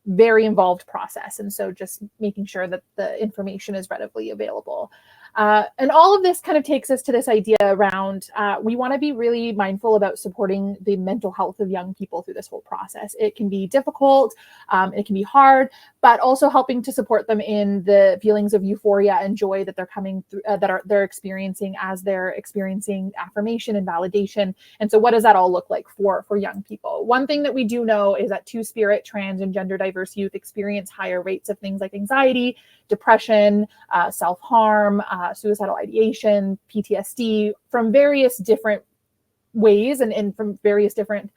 very involved process. And so just making sure that the information is readily available. And all of this kind of takes us to this idea around, we want to be really mindful about supporting the mental health of young people through this whole process. It can be difficult, it can be hard, but also helping to support them in the feelings of euphoria and joy that they're coming through, they're experiencing as they're experiencing affirmation and validation. And so what does that all look like for young people? One thing that we do know is that two-spirit, trans, and gender diverse youth experience higher rates of things like anxiety, depression, self-harm, suicidal ideation, PTSD from various different ways and from various different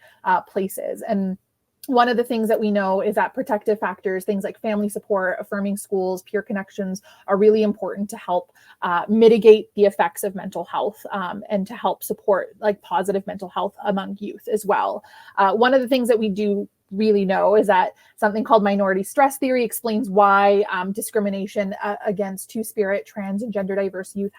places. And one of the things that we know is that protective factors, things like family support, affirming schools, peer connections are really important to help mitigate the effects of mental health and to help support like positive mental health among youth as well. One of the things that we do really know is that something called minority stress theory explains why discrimination against two-spirit, trans, and gender diverse youth,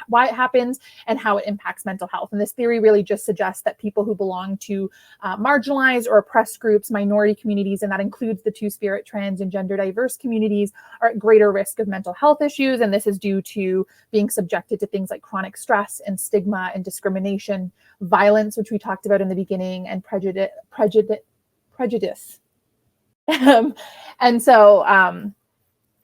why it happens and how it impacts mental health. And this theory really just suggests that people who belong to marginalized or oppressed groups, minority communities, and that includes the two-spirit, trans, and gender diverse communities, are at greater risk of mental health issues. And this is due to being subjected to things like chronic stress and stigma and discrimination, violence, which we talked about in the beginning, and prejudice.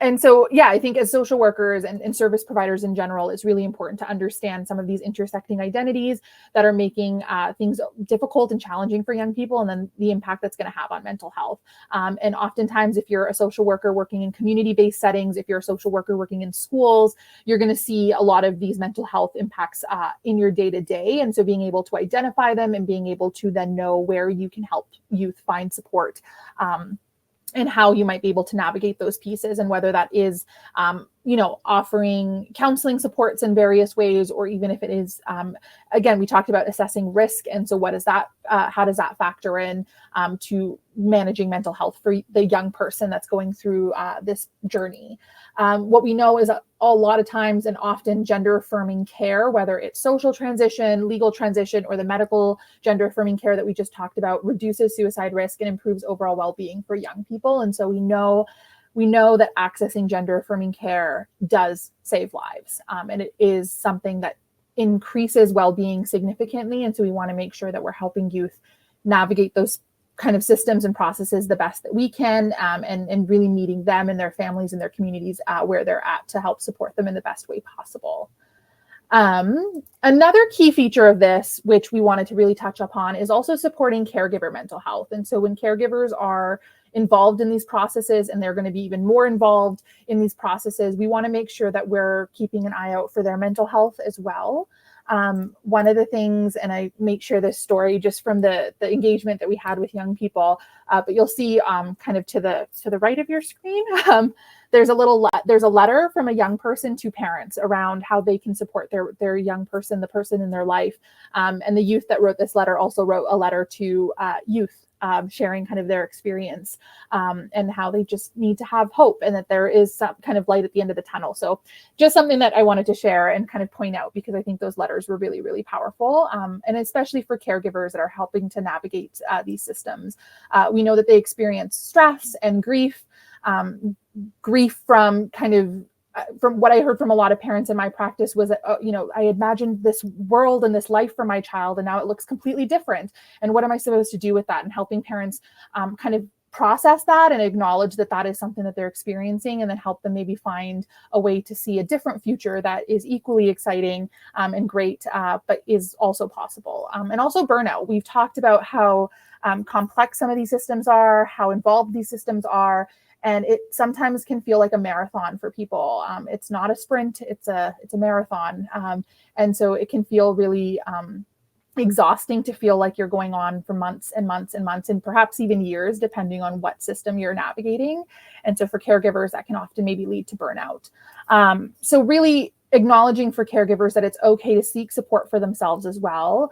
And so, yeah, I think as social workers and service providers in general, it's really important to understand some of these intersecting identities that are making things difficult and challenging for young people, and then the impact that's going to have on mental health. And oftentimes, if you're a social worker working in community-based settings, if you're a social worker working in schools, you're going to see a lot of these mental health impacts in your day-to-day. And so being able to identify them and being able to then know where you can help youth find support and how you might be able to navigate those pieces, and whether that is, offering counseling supports in various ways, or even if it is, again, we talked about assessing risk. And so what is that, how does that factor in to managing mental health for the young person that's going through this journey? What we know is that a lot of times and often gender affirming care, whether it's social transition, legal transition, or the medical gender affirming care that we just talked about, reduces suicide risk and improves overall well-being for young people. And so we know that accessing gender affirming care does save lives. And it is something that increases well-being significantly. And so we want to make sure that we're helping youth navigate those kind of systems and processes the best that we can, and really meeting them and their families and their communities where they're at to help support them in the best way possible. Another key feature of this, which we wanted to really touch upon, is also supporting caregiver mental health. And so when caregivers are involved in these processes, and they're going to be even more involved in these processes, we want to make sure that we're keeping an eye out for their mental health as well. One of the things, and I make sure this story just from the engagement that we had with young people, but you'll see kind of to the right of your screen, there's a letter from a young person to parents around how they can support their young person, the person in their life. And the youth that wrote this letter also wrote a letter to youth, sharing kind of their experience and how they just need to have hope, and that there is some kind of light at the end of the tunnel. So just something that I wanted to share and kind of point out, because I think those letters were really, really powerful. And especially for caregivers that are helping to navigate these systems. We know that they experience stress and grief from kind of from what I heard from a lot of parents in my practice was that, I imagined this world and this life for my child, and now it looks completely different. And what am I supposed to do with that? And helping parents kind of process that and acknowledge that that is something that they're experiencing, and then help them maybe find a way to see a different future that is equally exciting and great, but is also possible. And also burnout. We've talked about how complex some of these systems are, how involved these systems are, and it sometimes can feel like a marathon for people. It's not a sprint, it's a marathon. And so it can feel really exhausting to feel like you're going on for months and months and months, and perhaps even years, depending on what system you're navigating. And so for caregivers, that can often maybe lead to burnout. So really acknowledging for caregivers that it's okay to seek support for themselves as well.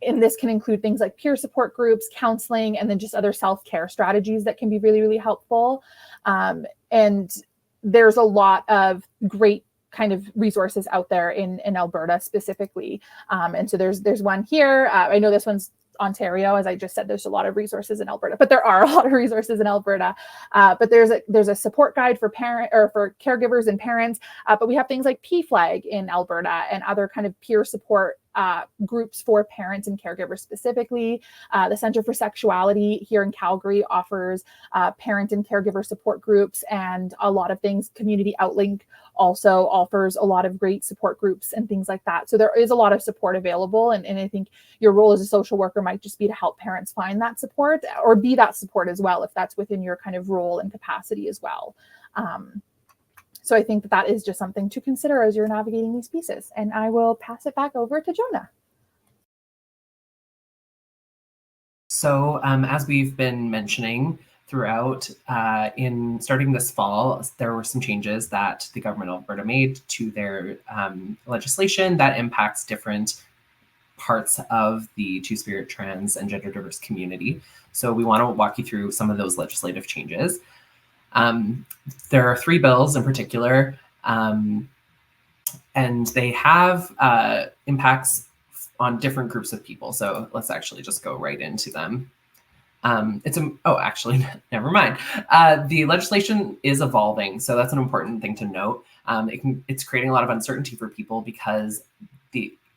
And this can include things like peer support groups, counseling, and then just other self-care strategies that can be really, really helpful. And there's a lot of great kind of resources out there in Alberta specifically. And so there's one here. I know this one's Ontario, as I just said, there's a lot of resources in Alberta, but there are a lot of resources in Alberta. But there's a support guide for for caregivers and parents. But we have things like PFLAG in Alberta and other kind of peer support groups for parents and caregivers specifically. The Center for Sexuality here in Calgary offers parent and caregiver support groups and a lot of things. Community Outlink also offers a lot of great support groups and things like that. So there is a lot of support available. And I think your role as a social worker might just be to help parents find that support, or be that support as well, if that's within your kind of role and capacity as well. So I think that is just something to consider as you're navigating these pieces. And I will pass it back over to Jonah. So as we've been mentioning throughout, in starting this fall, there were some changes that the government of Alberta made to their legislation that impacts different parts of the Two-Spirit, trans, and gender diverse community. So we want to walk you through some of those legislative changes. There are 3 bills in particular, and they have impacts on different groups of people. So let's actually just go right into them. Actually, never mind. The legislation is evolving, so that's an important thing to note. It's creating a lot of uncertainty for people because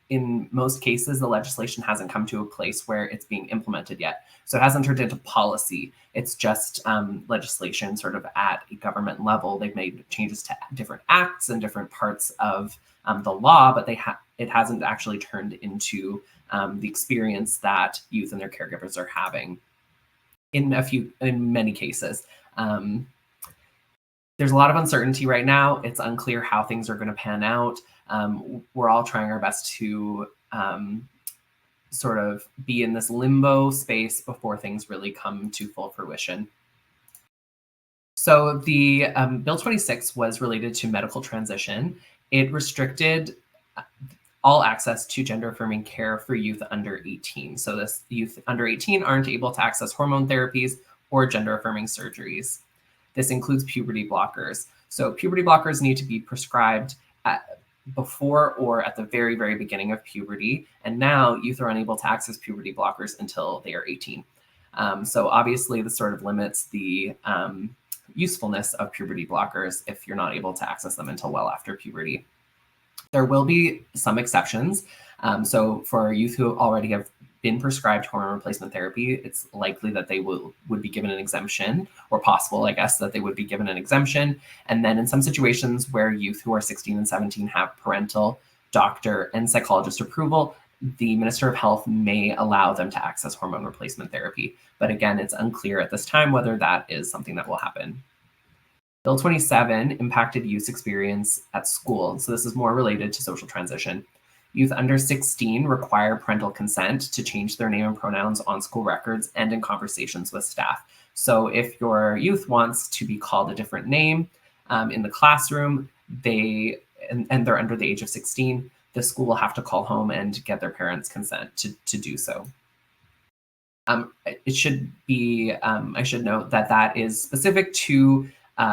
in most cases, the legislation hasn't come to a place where it's being implemented yet. So it hasn't turned into policy. It's just legislation sort of at a government level. They've made changes to different acts and different parts of the law, but it hasn't actually turned into the experience that youth and their caregivers are having in many cases. There's a lot of uncertainty right now. It's unclear how things are going to pan out. We're all trying our best to sort of be in this limbo space before things really come to full fruition. So the Bill 26 was related to medical transition. It restricted all access to gender-affirming care for youth under 18. So this youth under 18 aren't able to access hormone therapies or gender-affirming surgeries. This includes puberty blockers. So puberty blockers need to be prescribed before or at the very, very beginning of puberty. And now youth are unable to access puberty blockers until they are 18. So obviously this sort of limits the usefulness of puberty blockers if you're not able to access them until well after puberty. There will be some exceptions. So for youth who already have been prescribed hormone replacement therapy, it's likely that they would be given an exemption, or possible, I guess, that they would be given an exemption. And then in some situations where youth who are 16 and 17 have parental, doctor, and psychologist approval, the Minister of Health may allow them to access hormone replacement therapy. But again, it's unclear at this time whether that is something that will happen. Bill 27 impacted youth experience at school. So this is more related to social transition. Youth under 16 require parental consent to change their name and pronouns on school records and in conversations with staff. So if your youth wants to be called a different name in the classroom, and they're under the age of 16, the school will have to call home and get their parents' consent to do so. It should be, I should note that is specific to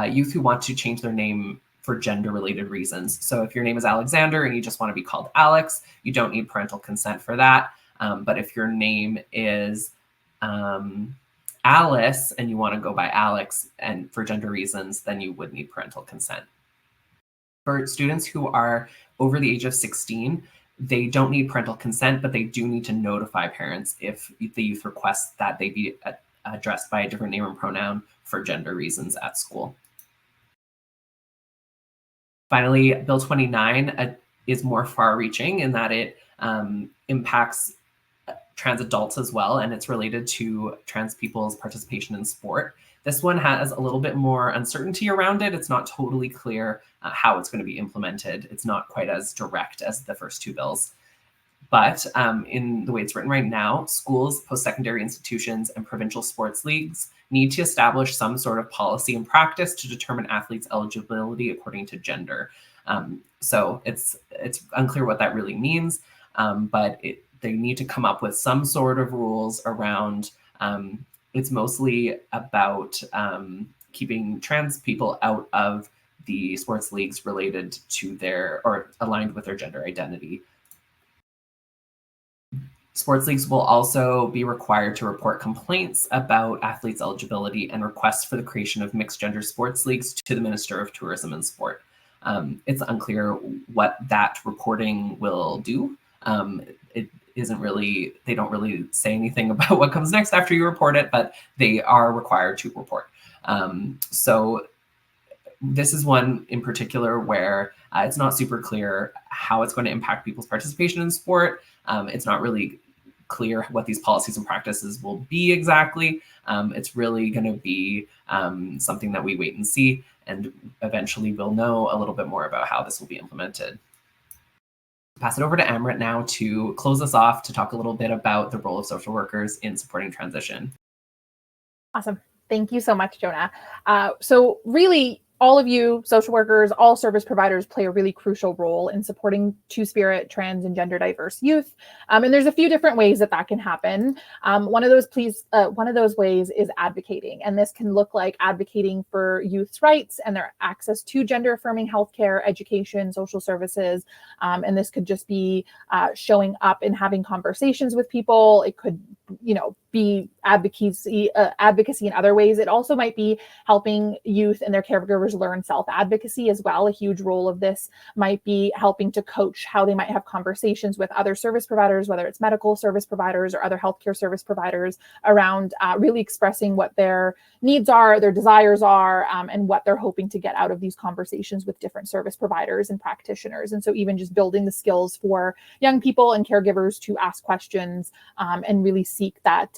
youth who want to change their name for gender-related reasons. So if your name is Alexander and you just want to be called Alex, you don't need parental consent for that. But if your name is Alice and you want to go by Alex and for gender reasons, then you would need parental consent. For students who are over the age of 16, they don't need parental consent, but they do need to notify parents if the youth requests that they be addressed by a different name and pronoun for gender reasons at school. Finally, Bill 29 is more far-reaching in that it impacts trans adults as well, and it's related to trans people's participation in sport. This one has a little bit more uncertainty around it. It's not totally clear how it's going to be implemented. It's not quite as direct as the first two bills. But in the way it's written right now, schools, post-secondary institutions, and provincial sports leagues need to establish some sort of policy and practice to determine athletes' eligibility according to gender. So it's unclear what that really means, but they need to come up with some sort of rules around. It's mostly about keeping trans people out of the sports leagues related to their or aligned with their gender identity. Sports leagues will also be required to report complaints about athletes' eligibility and requests for the creation of mixed gender sports leagues to the Minister of Tourism and Sport. It's unclear what that reporting will do. They don't really say anything about what comes next after you report it, but they are required to report. So this is one in particular where it's not super clear how it's going to impact people's participation in sport. It's not really clear what these policies and practices will be exactly. It's really going to be something that we wait and see, and eventually we'll know a little bit more about how this will be implemented. Pass it over to Amrit now to close us off to talk a little bit about the role of social workers in supporting transition. Awesome. Thank you so much, Jonah. So really, all of you, social workers, all service providers play a really crucial role in supporting two-spirit, trans, and gender diverse youth. And there's a few different ways that can happen. One of those ways is advocating. And this can look like advocating for youth's rights and their access to gender-affirming healthcare, education, social services. And this could just be showing up and having conversations with people. It could, be advocacy in other ways. It also might be helping youth and their caregivers learn self-advocacy as well. A huge role of this might be helping to coach how they might have conversations with other service providers, whether it's medical service providers or other healthcare service providers, around really expressing what their needs are, their desires are, and what they're hoping to get out of these conversations with different service providers and practitioners. And so even just building the skills for young people and caregivers to ask questions and really seek that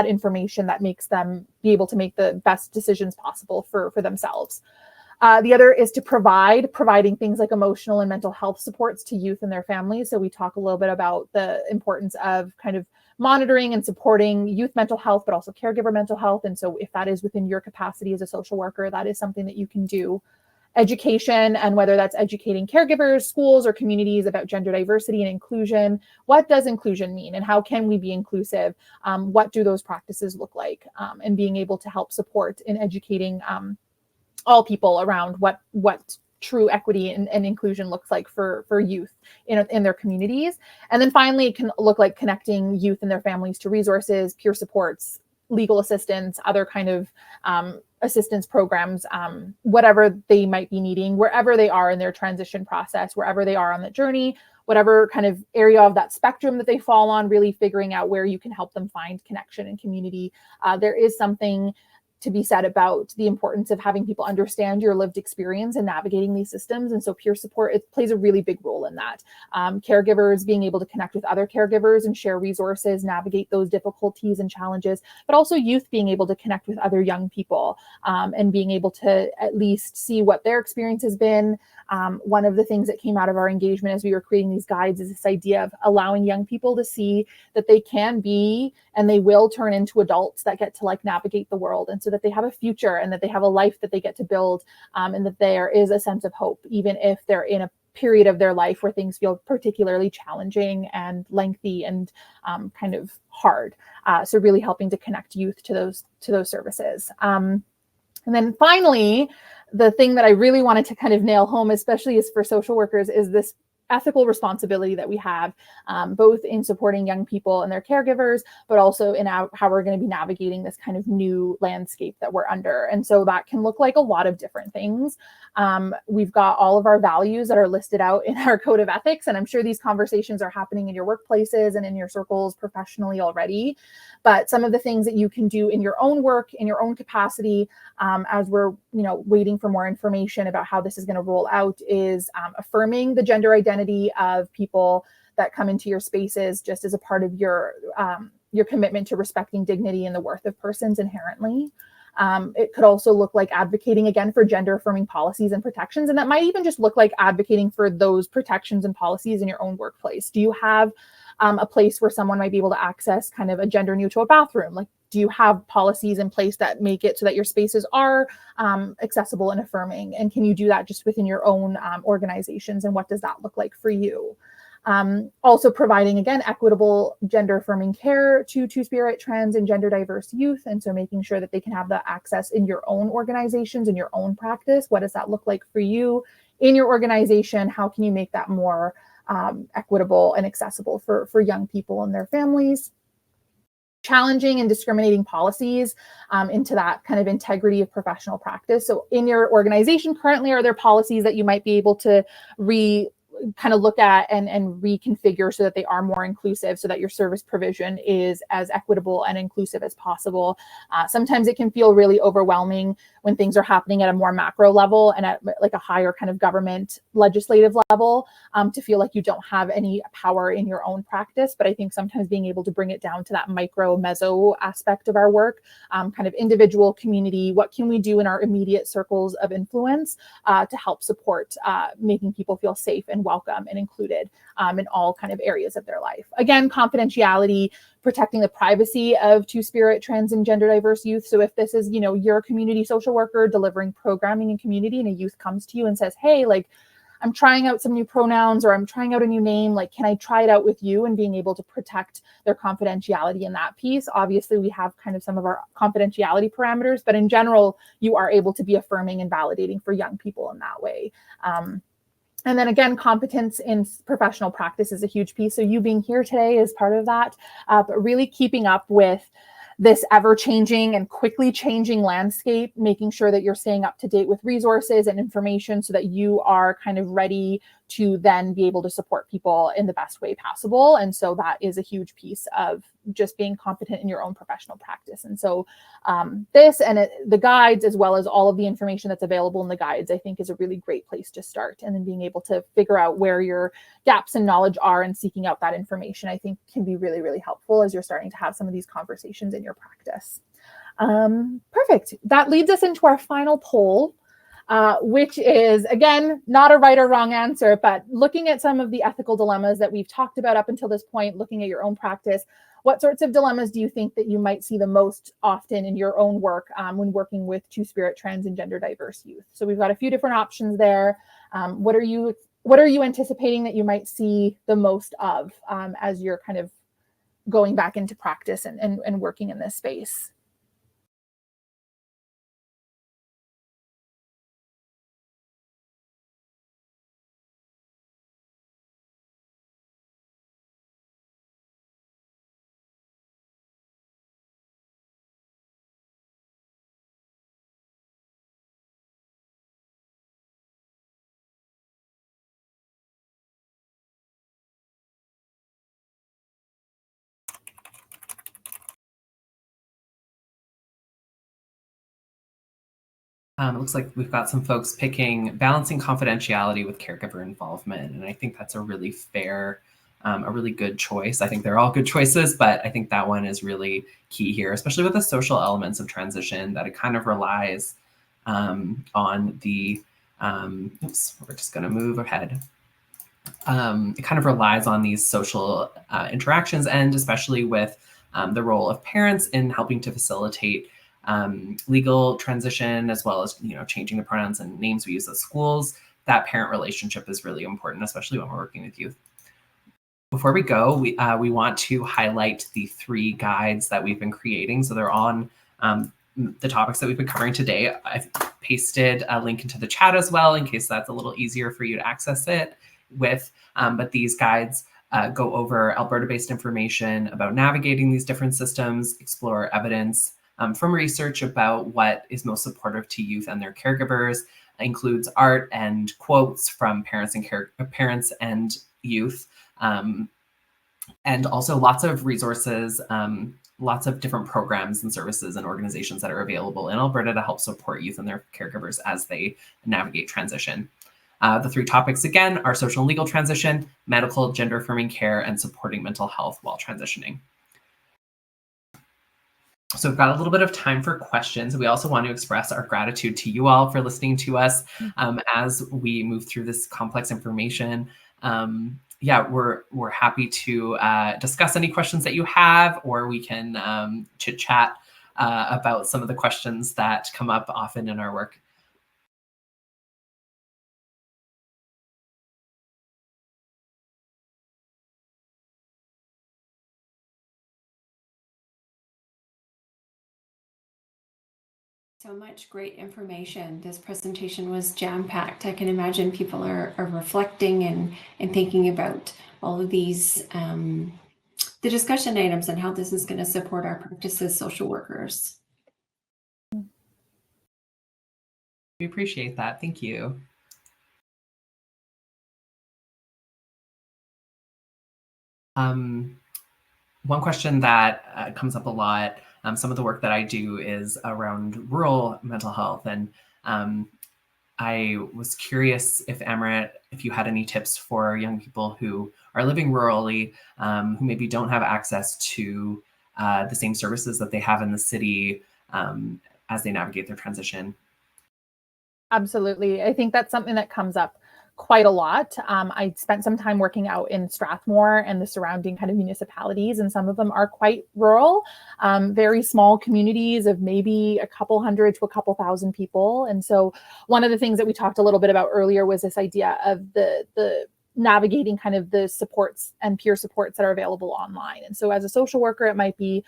information that makes them be able to make the best decisions possible for themselves. The other is to providing things like emotional and mental health supports to youth and their families. So we talk a little bit about the importance of kind of monitoring and supporting youth mental health, but also caregiver mental health. And so if that is within your capacity as a social worker, that is something that you can do. Education, and whether that's educating caregivers, schools, or communities about gender diversity and inclusion. What does inclusion mean, and how can we be inclusive? What do those practices look like? And being able to help support in educating all people around what true equity and inclusion looks like for youth in their communities. And then finally, it can look like connecting youth and their families to resources, peer supports, legal assistance, other kind of assistance programs, whatever they might be needing, wherever they are in their transition process, wherever they are on the journey, whatever kind of area of that spectrum that they fall on, really figuring out where you can help them find connection and community. There is something to be said about the importance of having people understand your lived experience and navigating these systems. And so peer support, it plays a really big role in that. Caregivers being able to connect with other caregivers and share resources, navigate those difficulties and challenges, but also youth being able to connect with other young people and being able to at least see what their experience has been. One of the things that came out of our engagement as we were creating these guides is this idea of allowing young people to see that they can be and they will turn into adults that get to navigate the world, and so that they have a future and that they have a life that they get to build, and that there is a sense of hope, even if they're in a period of their life where things feel particularly challenging and lengthy and kind of hard. So really helping to connect youth to those services. And then finally, the thing that I really wanted to kind of nail home, especially is for social workers, is this ethical responsibility that we have, both in supporting young people and their caregivers, but also in how we're going to be navigating this kind of new landscape that we're under. And so that can look like a lot of different things. We've got all of our values that are listed out in our code of ethics, and I'm sure these conversations are happening in your workplaces and in your circles professionally already. But some of the things that you can do in your own work, in your own capacity, as we're waiting for more information about how this is going to roll out, is affirming the gender identity of people that come into your spaces, just as a part of your commitment to respecting dignity and the worth of persons inherently. It could also look like advocating, again, for gender-affirming policies and protections. And that might even just look like advocating for those protections and policies in your own workplace. Do you have a place where someone might be able to access kind of a gender-neutral bathroom? Like, do you have policies in place that make it so that your spaces are accessible and affirming? And can you do that just within your own organizations? And what does that look like for you? Also providing, again, equitable gender-affirming care to Two-Spirit, trans, and gender-diverse youth. And so making sure that they can have the access in your own organizations, in your own practice. What does that look like for you in your organization? How can you make that more equitable and accessible for young people and their families? Challenging and discriminating policies into that kind of integrity of professional practice. So in your organization currently, are there policies that you might be able to kind of look at and reconfigure so that they are more inclusive, so that your service provision is as equitable and inclusive as possible? Sometimes it can feel really overwhelming when things are happening at a more macro level and at like a higher kind of government legislative level, to feel like you don't have any power in your own practice. But I think sometimes being able to bring it down to that micro meso aspect of our work, kind of individual, community, what can we do in our immediate circles of influence to help support making people feel safe and welcome and included in all kind of areas of their life. Again, confidentiality, protecting the privacy of Two-Spirit, trans, and gender diverse youth. So if this is, your community social worker delivering programming in community, and a youth comes to you and says, hey, like, I'm trying out some new pronouns, or I'm trying out a new name, like, can I try it out with you? And being able to protect their confidentiality in that piece. Obviously, we have kind of some of our confidentiality parameters, but in general, you are able to be affirming and validating for young people in that way. And then again, competence in professional practice is a huge piece. So you being here today is part of that, but really keeping up with this ever-changing and quickly changing landscape, making sure that you're staying up to date with resources and information so that you are kind of ready to then be able to support people in the best way possible. And so that is a huge piece of just being competent in your own professional practice. And so this and the guides, as well as all of the information that's available in the guides, I think is a really great place to start. And then being able to figure out where your gaps in knowledge are and seeking out that information, I think can be really, really helpful as you're starting to have some of these conversations in your practice. Perfect. That leads us into our final poll, which is, again, not a right or wrong answer, but looking at some of the ethical dilemmas that we've talked about up until this point, looking at your own practice, what sorts of dilemmas do you think that you might see the most often in your own work when working with Two-Spirit, trans, and gender diverse youth? So we've got a few different options there. What are you anticipating that you might see the most of as you're kind of going back into practice and working in this space? It looks like we've got some folks picking balancing confidentiality with caregiver involvement. And I think that's a really fair, a really good choice. I think they're all good choices, but I think that one is really key here, especially with the social elements of transition, that it kind of relies on the, oops, we're just going to move ahead. It kind of relies on these social interactions, and especially with the role of parents in helping to facilitate legal transition, as well as changing the pronouns and names we use at schools. That parent relationship is really important, especially when we're working with youth. Before we go, we want to highlight the 3 guides that we've been creating. So they're on the topics that we've been covering today. I've pasted a link into the chat as well, in case that's a little easier for you to access it. with, but these guides go over Alberta-based information about navigating these different systems, explore evidence from research about what is most supportive to youth and their caregivers, includes art and quotes from parents and youth, and also lots of resources, lots of different programs and services and organizations that are available in Alberta to help support youth and their caregivers as they navigate transition. The three topics, again, are social and legal transition, medical, gender-affirming care, and supporting mental health while transitioning. So we've got a little bit of time for questions. We also want to express our gratitude to you all for listening to us as we move through this complex information. Yeah, we're happy to discuss any questions that you have, or we can chit chat about some of the questions that come up often in our work. So much great information. This presentation was jam-packed. I can imagine people are reflecting and thinking about all of these, the discussion items and how this is going to support our practice as social workers. We appreciate that. Thank you. One question that comes up a lot, some of the work that I do is around rural mental health. And I was curious if Amrit, if you had any tips for young people who are living rurally, who maybe don't have access to the same services that they have in the city as they navigate their transition. Absolutely. I think that's something that comes up quite a lot. I spent some time working out in Strathmore and the surrounding kind of municipalities, and some of them are quite rural, very small communities of maybe a couple hundred to a couple thousand people. And so one of the things that we talked a little bit about earlier was this idea of the navigating kind of the supports and peer supports that are available online. And so as a social worker, it might be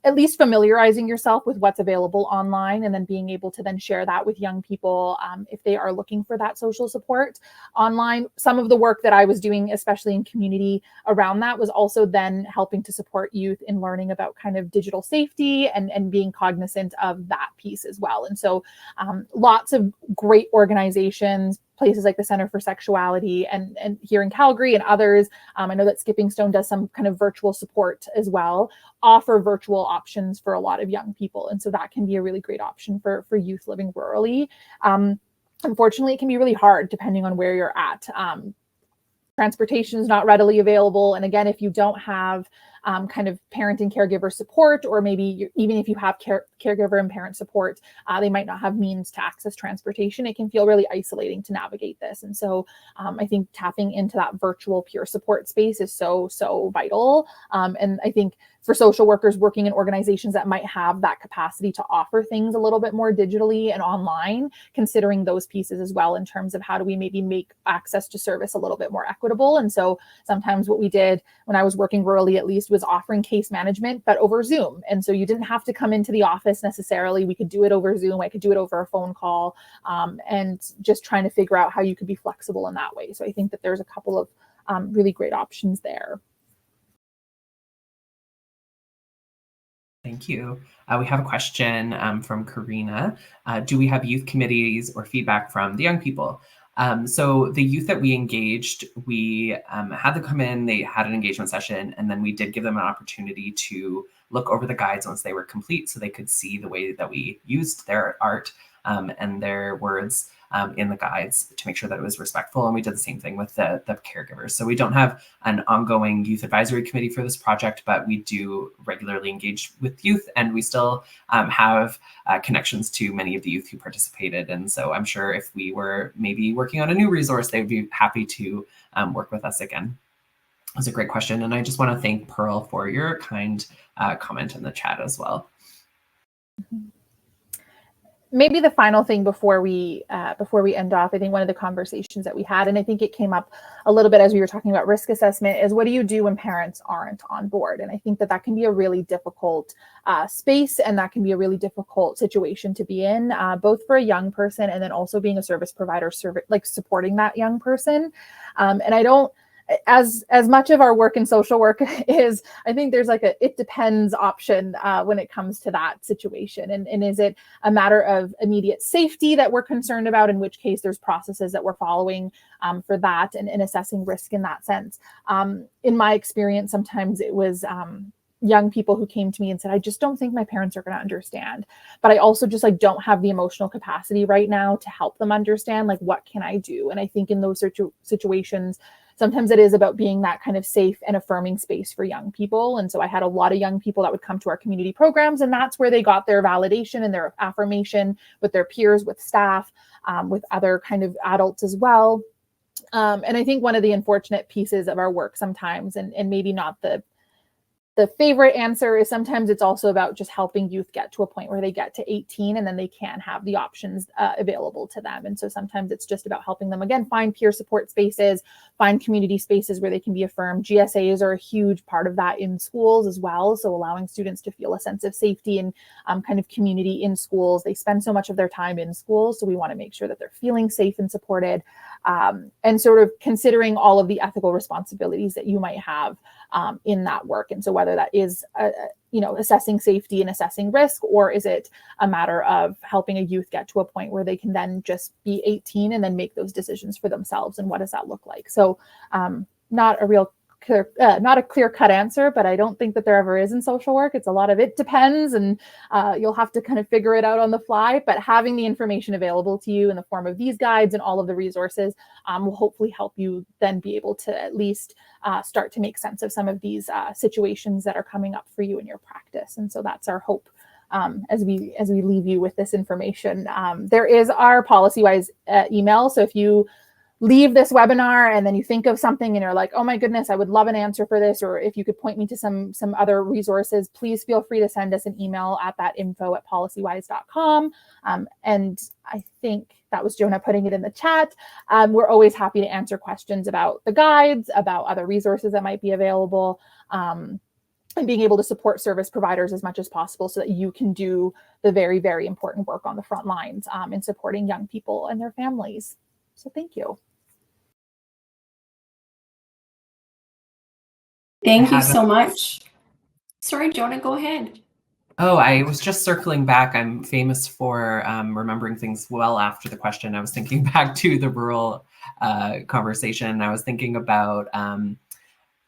at least familiarizing yourself with what's available online, and then being able to then share that with young people if they are looking for that social support online. Some of the work that I was doing, especially in community around that, was also then helping to support youth in learning about kind of digital safety and being cognizant of that piece as well. And so lots of great organizations, places like the Center for Sexuality and here in Calgary and others. I know that Skipping Stone does some kind of virtual support as well, offer virtual options for a lot of young people. And so that can be a really great option for youth living rurally. Unfortunately, it can be really hard depending on where you're at. Transportation is not readily available. And again, if you don't have kind of parent and caregiver support, or maybe even if you have caregiver and parent support, they might not have means to access transportation. It can feel really isolating to navigate this. And so I think tapping into that virtual peer support space is so vital. And I think for social workers working in organizations that might have that capacity to offer things a little bit more digitally and online, considering those pieces as well in terms of how do we maybe make access to service a little bit more equitable. And so sometimes what we did when I was working rurally, at least, was offering case management, but over Zoom. And so you didn't have to come into the office necessarily. We could do it over Zoom. I could do it over a phone call, and just trying to figure out how you could be flexible in that way. So I think that there's a couple of really great options there. Thank you. We have a question from Karina. Do we have youth committees or feedback from the young people? So the youth that we engaged, we had them come in, they had an engagement session, and then we did give them an opportunity to look over the guides once they were complete so they could see the way that we used their art and their words in the guides to make sure that it was respectful. And we did the same thing with the caregivers. So we don't have an ongoing youth advisory committee for this project, but we do regularly engage with youth, and we still have connections to many of the youth who participated. And so I'm sure if we were maybe working on a new resource, they would be happy to work with us again. It was a great question. And I just want to thank Pearl for your kind comment in the chat as well. maybe the final thing before we end off, I think one of the conversations that we had, and I think it came up a little bit as we were talking about risk assessment, is what do you do when parents aren't on board? And I think that can be a really difficult space, and that can be a really difficult situation to be in, both for a young person and then also being a service provider, supporting that young person. And I don't, as much of our work in social work is, I think there's like it depends option when it comes to that situation. And is it a matter of immediate safety that we're concerned about, in which case there's processes that we're following for that and assessing risk in that sense. In my experience, sometimes it was young people who came to me and said, I just don't think my parents are going to understand, but I also just don't have the emotional capacity right now to help them understand, what can I do? And I think in those situations, sometimes it is about being that kind of safe and affirming space for young people. And so I had a lot of young people that would come to our community programs, and that's where they got their validation and their affirmation with their peers, with staff, with other kind of adults as well. And I think one of the unfortunate pieces of our work sometimes, and maybe not the favorite answer, is sometimes it's also about just helping youth get to a point where they get to 18 and then they can have the options available to them. And so sometimes it's just about helping them, again, find peer support spaces, find community spaces where they can be affirmed. GSAs are a huge part of that in schools as well. So allowing students to feel a sense of safety and kind of community in schools. They spend so much of their time in schools, so we want to make sure that they're feeling safe and supported, and sort of considering all of the ethical responsibilities that you might have in that work. And so whether that is, assessing safety and assessing risk, or is it a matter of helping a youth get to a point where they can then just be 18 and then make those decisions for themselves, and what does that look like? So not a clear-cut answer, but I don't think that there ever is in social work. It's a lot of it depends, and you'll have to kind of figure it out on the fly. But having the information available to you in the form of these guides and all of the resources will hopefully help you then be able to at least start to make sense of some of these situations that are coming up for you in your practice. And so that's our hope as we leave you with this information. There is our PolicyWise email. So if you leave this webinar and then you think of something and you're like, oh my goodness, I would love an answer for this, or if you could point me to some other resources, please feel free to send us an email at that info@policywise.com. And I think that was Jonah putting it in the chat. We're always happy to answer questions about the guides, about other resources that might be available, and being able to support service providers as much as possible so that you can do the very, very important work on the front lines in supporting young people and their families. So thank you. Thank you so much. Sorry, Jonah, go ahead. Oh, I was just circling back. I'm famous for remembering things well after the question. I was thinking back to the rural conversation. I was thinking about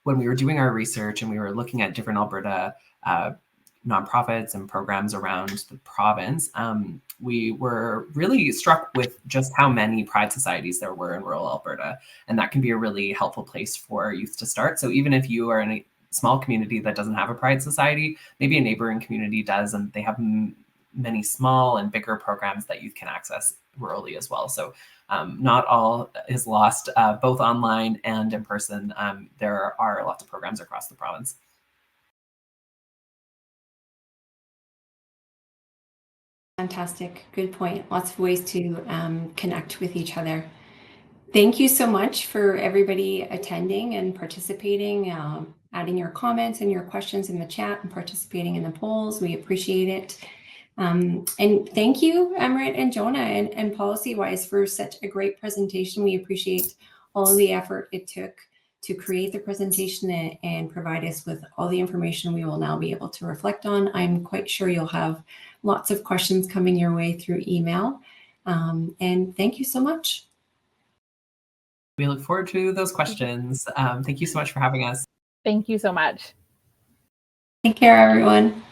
when we were doing our research and we were looking at different Alberta nonprofits and programs around the province, we were really struck with just how many pride societies there were in rural Alberta. And that can be a really helpful place for youth to start. So even if you are in a small community that doesn't have a pride society, maybe a neighboring community does, and they have many small and bigger programs that youth can access rurally as well. So not all is lost, both online and in person. There are lots of programs across the province. Fantastic. Good point. Lots of ways to connect with each other. Thank you so much for everybody attending and participating, adding your comments and your questions in the chat and participating in the polls. We appreciate it. And thank you, Amrit and Jonah and PolicyWise for such a great presentation. We appreciate all of the effort it took to create the presentation and provide us with all the information we will now be able to reflect on. I'm quite sure you'll have lots of questions coming your way through email. And thank you so much. We look forward to those questions. Thank you so much for having us. Thank you so much. Take care, everyone.